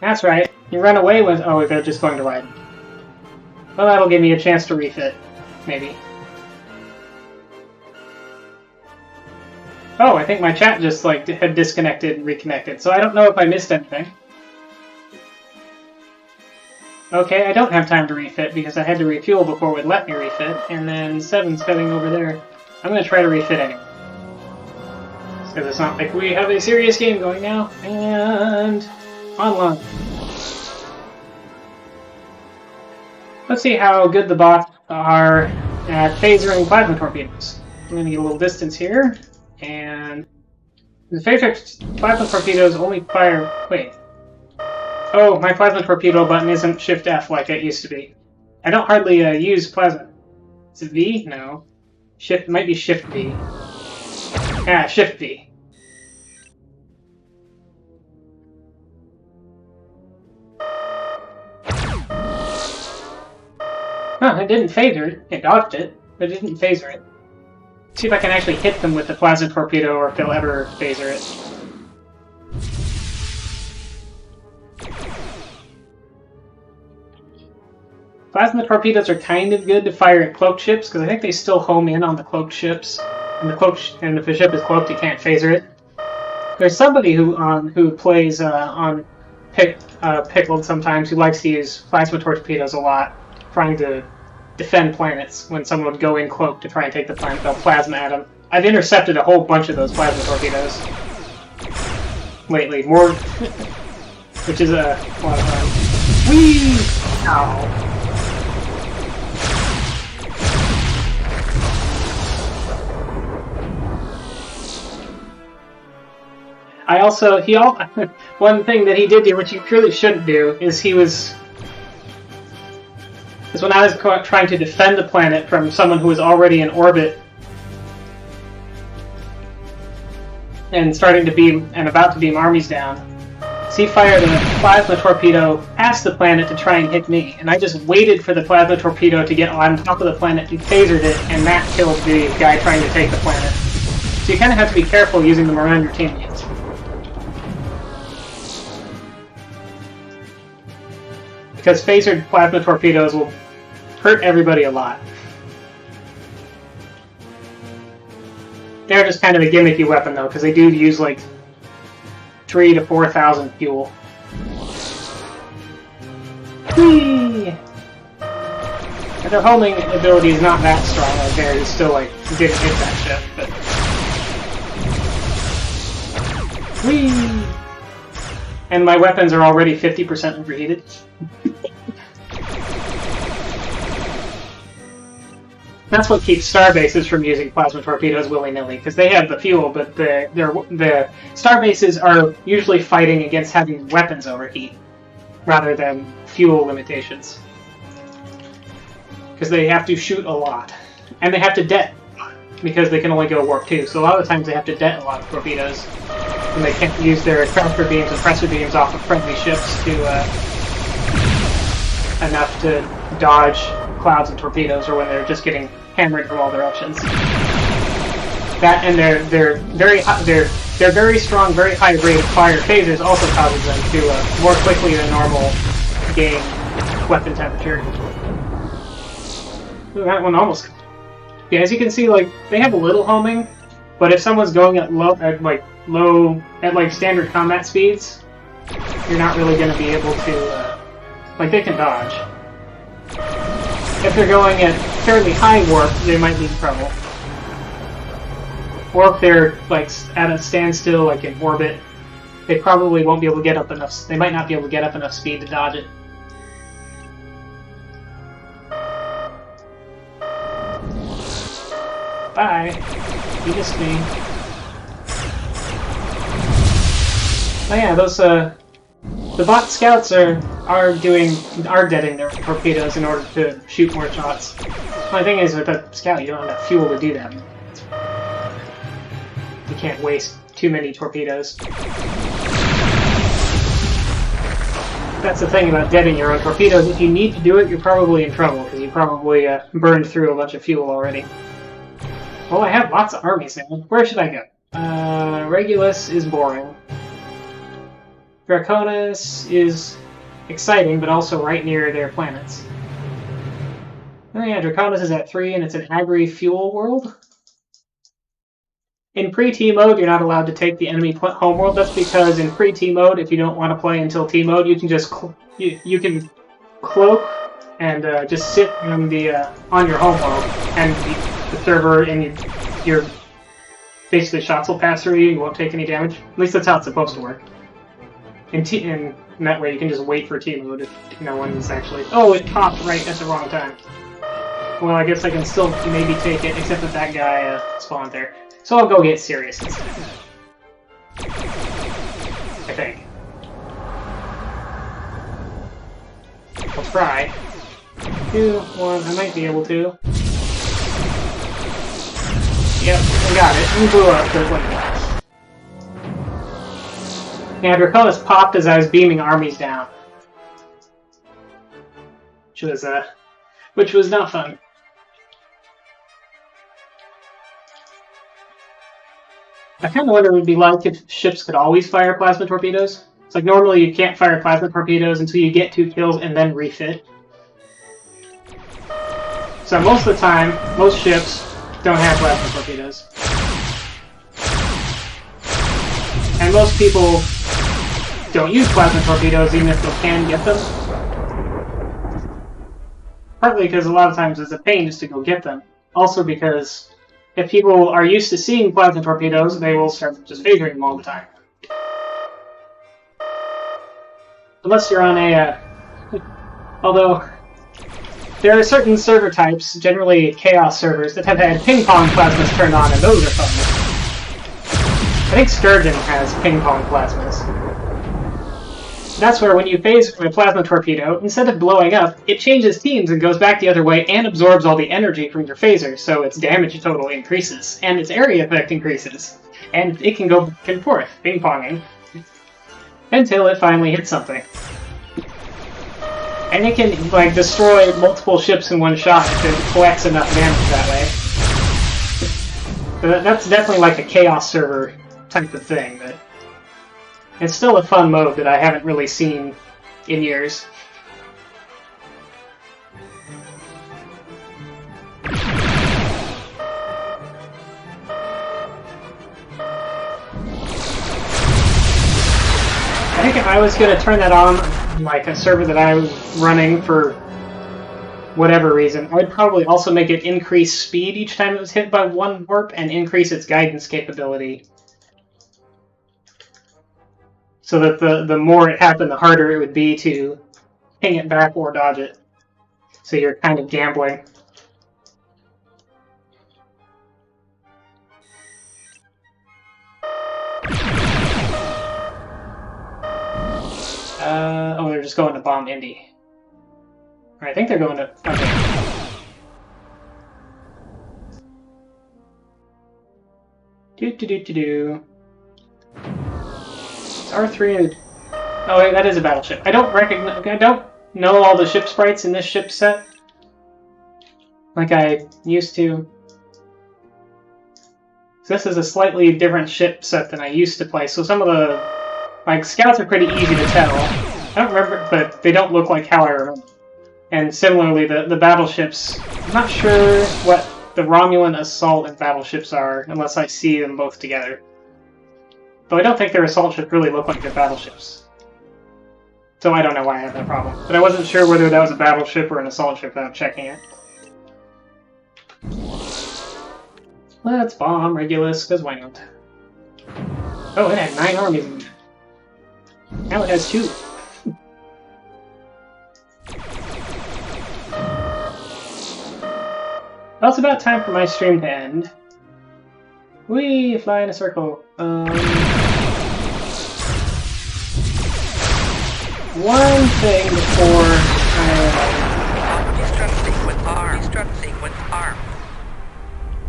That's right. You run away with... Oh, they're just going to ride. Well, that'll give me a chance to refit. Maybe. Oh, I think my chat just, like, had disconnected and reconnected, so I don't know if I missed anything. Okay, I don't have time to refit because I had to refuel before it would let me refit, and then 7's heading over there. I'm going to try to refit anyway. Because it's not like we have a serious game going now, and... online. Let's see how good the bots are at phasering plasma torpedoes. I'm going to get a little distance here, and the plasma torpedoes only fire... Wait. Oh, my plasma torpedo button isn't Shift F like it used to be. I don't hardly use plasma. Is it V? No. Shift, it might be Shift V. Ah, Shift V. Huh, it didn't phaser it. It dodged it, but it didn't phaser it. See if I can actually hit them with the plasma torpedo or if they'll ever phaser it. Plasma torpedoes are kind of good to fire at cloaked ships, because I think they still home in on the cloaked ships. And and if a ship is cloaked, you can't phaser it. There's somebody who plays on Pickled sometimes who likes to use plasma torpedoes a lot, trying to defend planets when someone would go in cloaked to try and take the planet, they'll plasma at them. I've intercepted a whole bunch of those plasma torpedoes lately, more, which is a lot of fun. Whee! Ow. one thing that he did do, which you really shouldn't do, is when I was trying to defend the planet from someone who was already in orbit and about to beam armies down. So he fired a plasma torpedo past the planet to try and hit me, and I just waited for the plasma torpedo to get on top of the planet, he phasered it, and that killed the guy trying to take the planet. So you kind of have to be careful using them around your teammates. Because phasered plasma torpedoes will hurt everybody a lot. They're just kind of a gimmicky weapon though, because they do use like 3,000 to 4,000 fuel. Whee! And their homing ability is not that strong. Like there, still like didn't hit that ship, but whee! And my weapons are already 50% overheated. That's what keeps star bases from using plasma torpedoes willy-nilly, because they have the fuel, but the star bases are usually fighting against having weapons overheat, rather than fuel limitations. Because they have to shoot a lot. And they have to det, because they can only go warp 2, so a lot of the times they have to det a lot of torpedoes. And they can't use their tractor beams and pressure beams off of friendly ships to enough to dodge clouds of torpedoes, or when they're just getting hammered from all directions. That and their very strong, very high rate of fire phasers also causes them to more quickly than normal gain weapon temperature. Ooh, that one almost. Yeah, as you can see, like they have a little homing, but if someone's going at standard combat speeds, you're not really going to be able to they can dodge. If they're going at fairly high warp, they might be in trouble. Or if they're like at a standstill, like in orbit, they probably won't be able to get up enough. They might not be able to get up enough speed to dodge it. Bye. You missed me. Oh yeah, those the bot scouts are deading their torpedoes in order to shoot more shots. My thing is, with a scout, you don't have enough fuel to do that. You can't waste too many torpedoes. That's the thing about deading your own torpedoes. If you need to do it, you're probably in trouble, because you probably burned through a bunch of fuel already. Well, I have lots of armies now. Where should I go? Regulus is boring. Draconis is exciting, but also right near their planets. Oh yeah, Draconis is at 3, and it's an agri-fuel world. In pre-T mode, you're not allowed to take the enemy homeworld. That's because in pre-T mode, if you don't want to play until T mode, you can just you can cloak and just sit on on your homeworld, and the server and your basically shots will pass through you. You won't take any damage. At least that's how it's supposed to work. And that way you can just wait for T mode if no one's actually... Oh, it popped right at the wrong time. Well, I guess I can still maybe take it, except that guy spawned there. So I'll go get Sirius instead. I think. I'll try. 2, 1, I might be able to. Yep, I got it. We blew up the one. Yeah, Draconis popped as I was beaming armies down. Which was not fun. I kind of wonder what it would be like if ships could always fire plasma torpedoes. It's like normally you can't fire plasma torpedoes until you get 2 kills and then refit. So most of the time, most ships don't have plasma torpedoes. And most people don't use plasma torpedoes even if they can get them. Partly because a lot of times it's a pain just to go get them. Also because if people are used to seeing plasma torpedoes, they will start just phasing them all the time. Unless you're on a... although, there are certain server types, generally chaos servers, that have had ping pong plasmas turned on, and those are fun. I think Sturgeon has ping-pong plasmas. That's where when you phase a plasma torpedo, instead of blowing up, it changes teams and goes back the other way and absorbs all the energy from your phaser, so its damage total increases, and its area effect increases. And it can go back and forth, ping-ponging, until it finally hits something. And it can, like, destroy multiple ships in one shot if it collects enough damage that way. So that's definitely like a chaos server type of thing, but it's still a fun mode that I haven't really seen in years. I think if I was going to turn that on, like a server that I was running for whatever reason, I'd probably also make it increase speed each time it was hit by one warp and increase its guidance capability. So that the more it happened, the harder it would be to ping it back or dodge it. So you're kind of gambling. Oh, they're just going to bomb Indy. I think they're going to... Okay. Do. It's R3 and... Oh wait, that is a battleship. I don't know all the ship sprites in this ship set like I used to. So this is a slightly different ship set than I used to play. So some of the scouts are pretty easy to tell. I don't remember, but they don't look like how I remember. And similarly, the battleships, I'm not sure what the Romulan assault and battleships are unless I see them both together. Though I don't think their assault ships really look like their battleships. So I don't know why I have that problem. But I wasn't sure whether that was a battleship or an assault ship without checking it. Let's bomb Regulus, because why not? Oh, it had 9 armies in it. Now it has 2. Well, it's about time for my stream to end. Whee! Fly in a circle. One thing before I... Destruct sequence arm. Destruct sequence arm.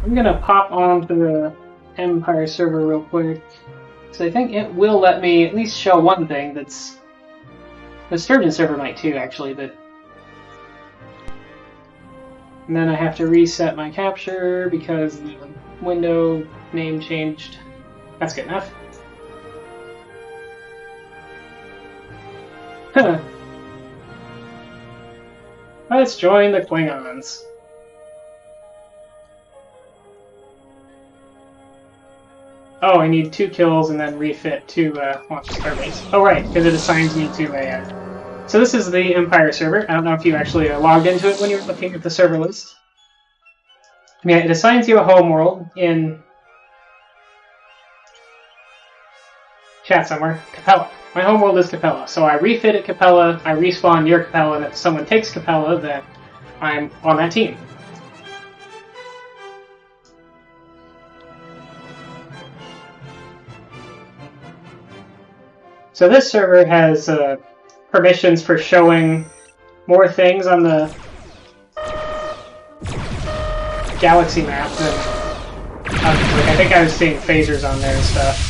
I'm gonna pop onto the Empire server real quick. So I think it will let me at least show one thing that's... The Sturgeon server might too, actually, but... And then I have to reset my capture because the window name changed. That's good enough. Huh. Let's join the Klingons. Oh, I need 2 kills and then refit to launch the starbase. Oh right, because it assigns me to a... So this is the Empire server. I don't know if you actually logged into it when you were looking at the server list. Yeah, it assigns you a homeworld in... chat somewhere. Capella. My homeworld is Capella. So I refit at Capella, I respawn near Capella, and if someone takes Capella, then I'm on that team. So this server has permissions for showing more things on the galaxy map than I think I was seeing phasers on there and stuff.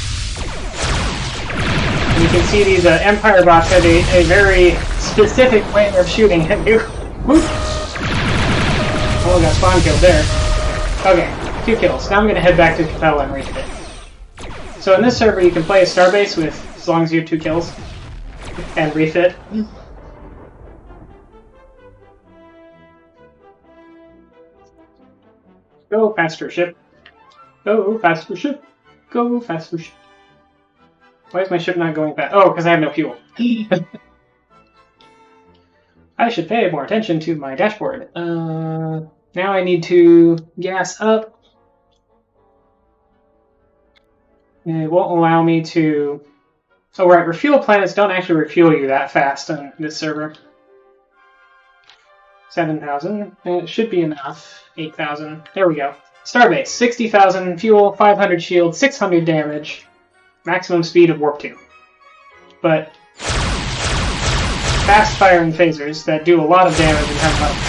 And you can see these Empire bots have a very specific way of shooting at you. Whoop. Oh, got spawn killed there. Okay, 2 kills. Now I'm going to head back to Capella and refit. So in this server you can play a starbase with as long as you have 2 kills and refit. Go faster, ship. Go faster, ship. Go faster, ship. Why is my ship not going fast? Oh, because I have no fuel. I should pay more attention to my dashboard. Now I need to gas up. It won't allow me to... So right, refuel planets don't actually refuel you that fast on this server. 7,000, and it should be enough. 8,000, there we go. Starbase, 60,000 fuel, 500 shield, 600 damage. maximum speed of Warp 2. But fast-firing phasers that do a lot of damage and have a lot of range.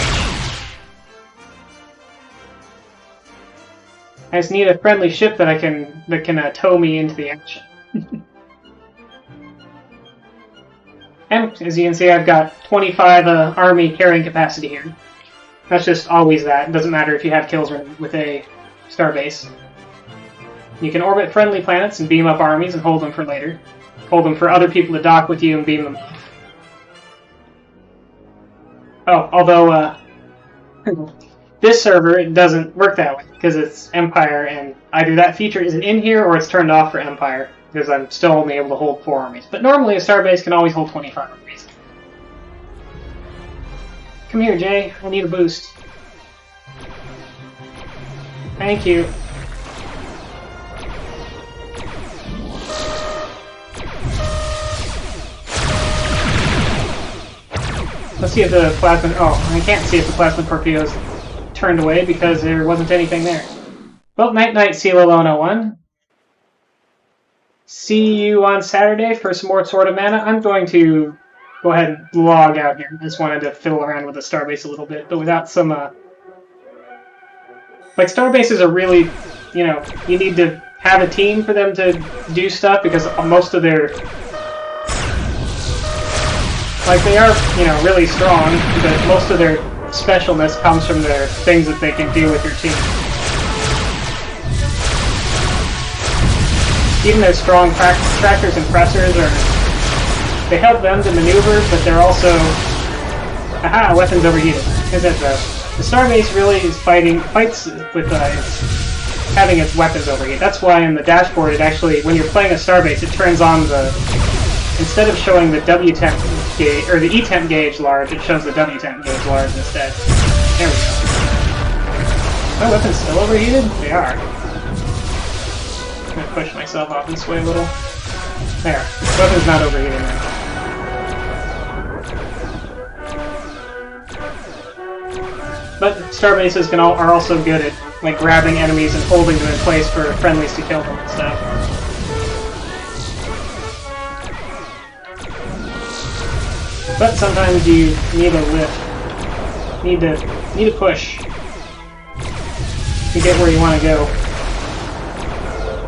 I just need a friendly ship that can tow me into the action. And as you can see, I've got 25 army carrying capacity here. That's just always that. It doesn't matter if you have kills with a starbase. You can orbit friendly planets and beam up armies and hold them for later. Hold them for other people to dock with you and beam them up. Oh, although this server, it doesn't work that way because it's Empire, and either that feature isn't in here or it's turned off for Empire because I'm still only able to hold 4 armies. But normally a starbase can always hold 25 armies. Come here, Jay. I need a boost. Thank you. Let's see if the plasma... Oh, I can't see if the plasma torpedoes turned away because there wasn't anything there. Well, night-night, CLO 101. See you on Saturday for some more Sword of Mana. I'm going to go ahead and log out here. I just wanted to fiddle around with the starbase a little bit, but without some... Like, starbases are really... You know, you need to have a team for them to do stuff because most of their... Like, they are, you know, really strong, but most of their specialness comes from their things that they can do with your team. Even their strong trackers and pressers they help them to maneuver, but they're also... Aha, weapons overheated. Is that the starbase really is fights with having its weapons overheated. That's why in the dashboard it actually, when you're playing a starbase, it turns on the... Instead of showing the W-temp gauge, or the E-temp gauge large, it shows the W-temp gauge large instead. There we go. My weapons still overheated? They are. I'm gonna push myself off this way a little. There. Weapon's not overheating now. But starbases are also good at like grabbing enemies and holding them in place for friendlies to kill them and stuff. But sometimes you need a lift. Need to push to get where you want to go.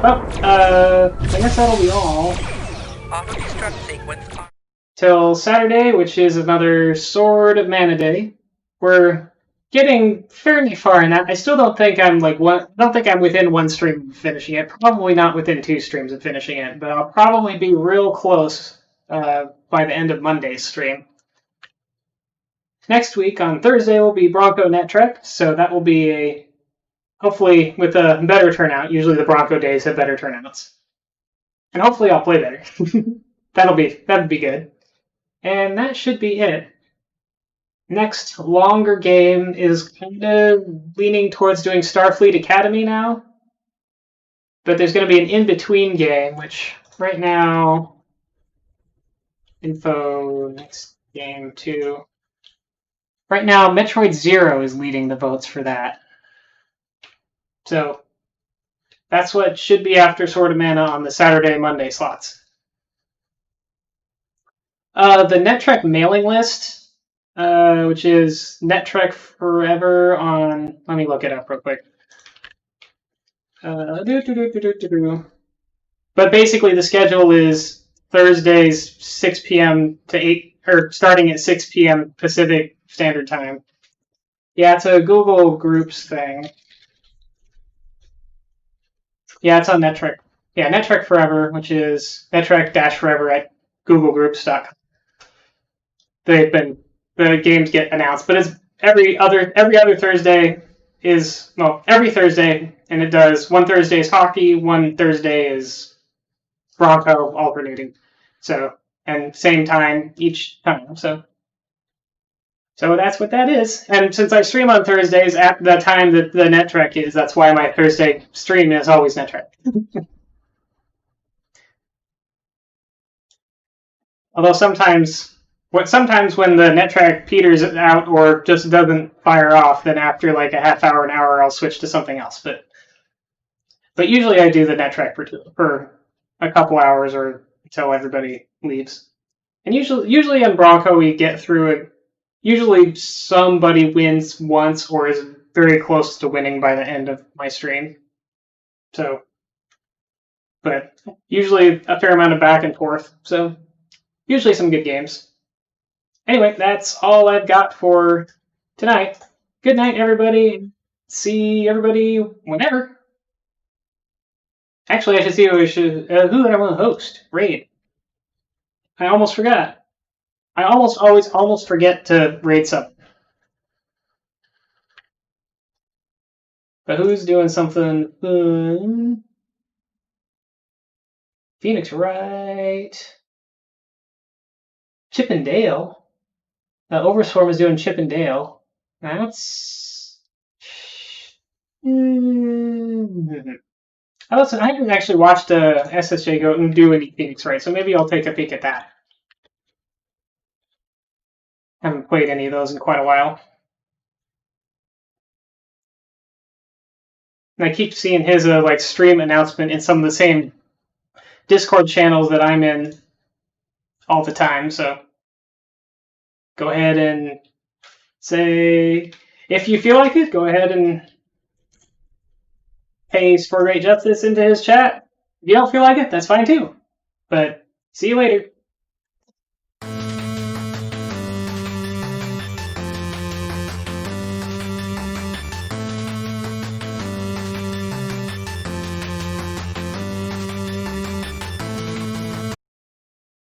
Well, I guess that'll be all. Auto-destruct sequence. Till Saturday, which is another Sword of Mana day. We're getting fairly far in that. I still don't think I'm within one stream of finishing it. Probably not within 2 streams of finishing it, but I'll probably be real close by the end of Monday's stream. Next week on Thursday will be Bronco Netrek, so that will be hopefully with a better turnout. Usually the Bronco days have better turnouts, and hopefully I'll play better. That'd be good, and that should be it. Next longer game is kind of leaning towards doing Starfleet Academy now, but there's going to be an in-between game, which right now, info, next game 2. Right now, Metroid Zero is leading the votes for that. So, that's what should be after Sword of Mana on the Saturday, Monday slots. The Netrek mailing list, which is Netrek Forever on... Let me look it up real quick. But basically the schedule is Thursdays 6 p.m. to 8, or starting at 6 p.m. Pacific Standard Time. Yeah, it's a Google Groups thing. Yeah, it's on Netrek. Yeah, Netrek Forever, which is Netrek-Forever at googlegroups.com. The games get announced, but it's every other Thursday is, well, every Thursday, and it does, one Thursday is hockey, one Thursday is Bronco, alternating. So, and same time each time, so that's what that is. And since I stream on Thursdays at the time that the Netrek is, that's why my Thursday stream is always Netrek. Although sometimes when the Netrek peters out or just doesn't fire off, then after like a half hour, an hour, I'll switch to something else. But usually I do the Netrek for a couple hours or until everybody leaves. And usually on Bronco we get through it. Usually somebody wins once or is very close to winning by the end of my stream. So, but usually a fair amount of back and forth. So usually some good games. Anyway, that's all I've got for tonight. Good night, everybody. See everybody whenever. Actually, I should see who I want to host. Raid. I almost forgot. I almost forget to raid something. But who's doing something fun? Phoenix Wright. Chip and Dale. Overstorm is doing Chip and Dale. That's. I haven't actually watched SSJ go and do any Phoenix Wright, so maybe I'll take a peek at that. Haven't played any of those in quite a while. And I keep seeing his like stream announcement in some of the same Discord channels that I'm in all the time, so go ahead and say, if you feel like it, go ahead and paste for Great Justice into his chat. If you don't feel like it, that's fine too. But see you later.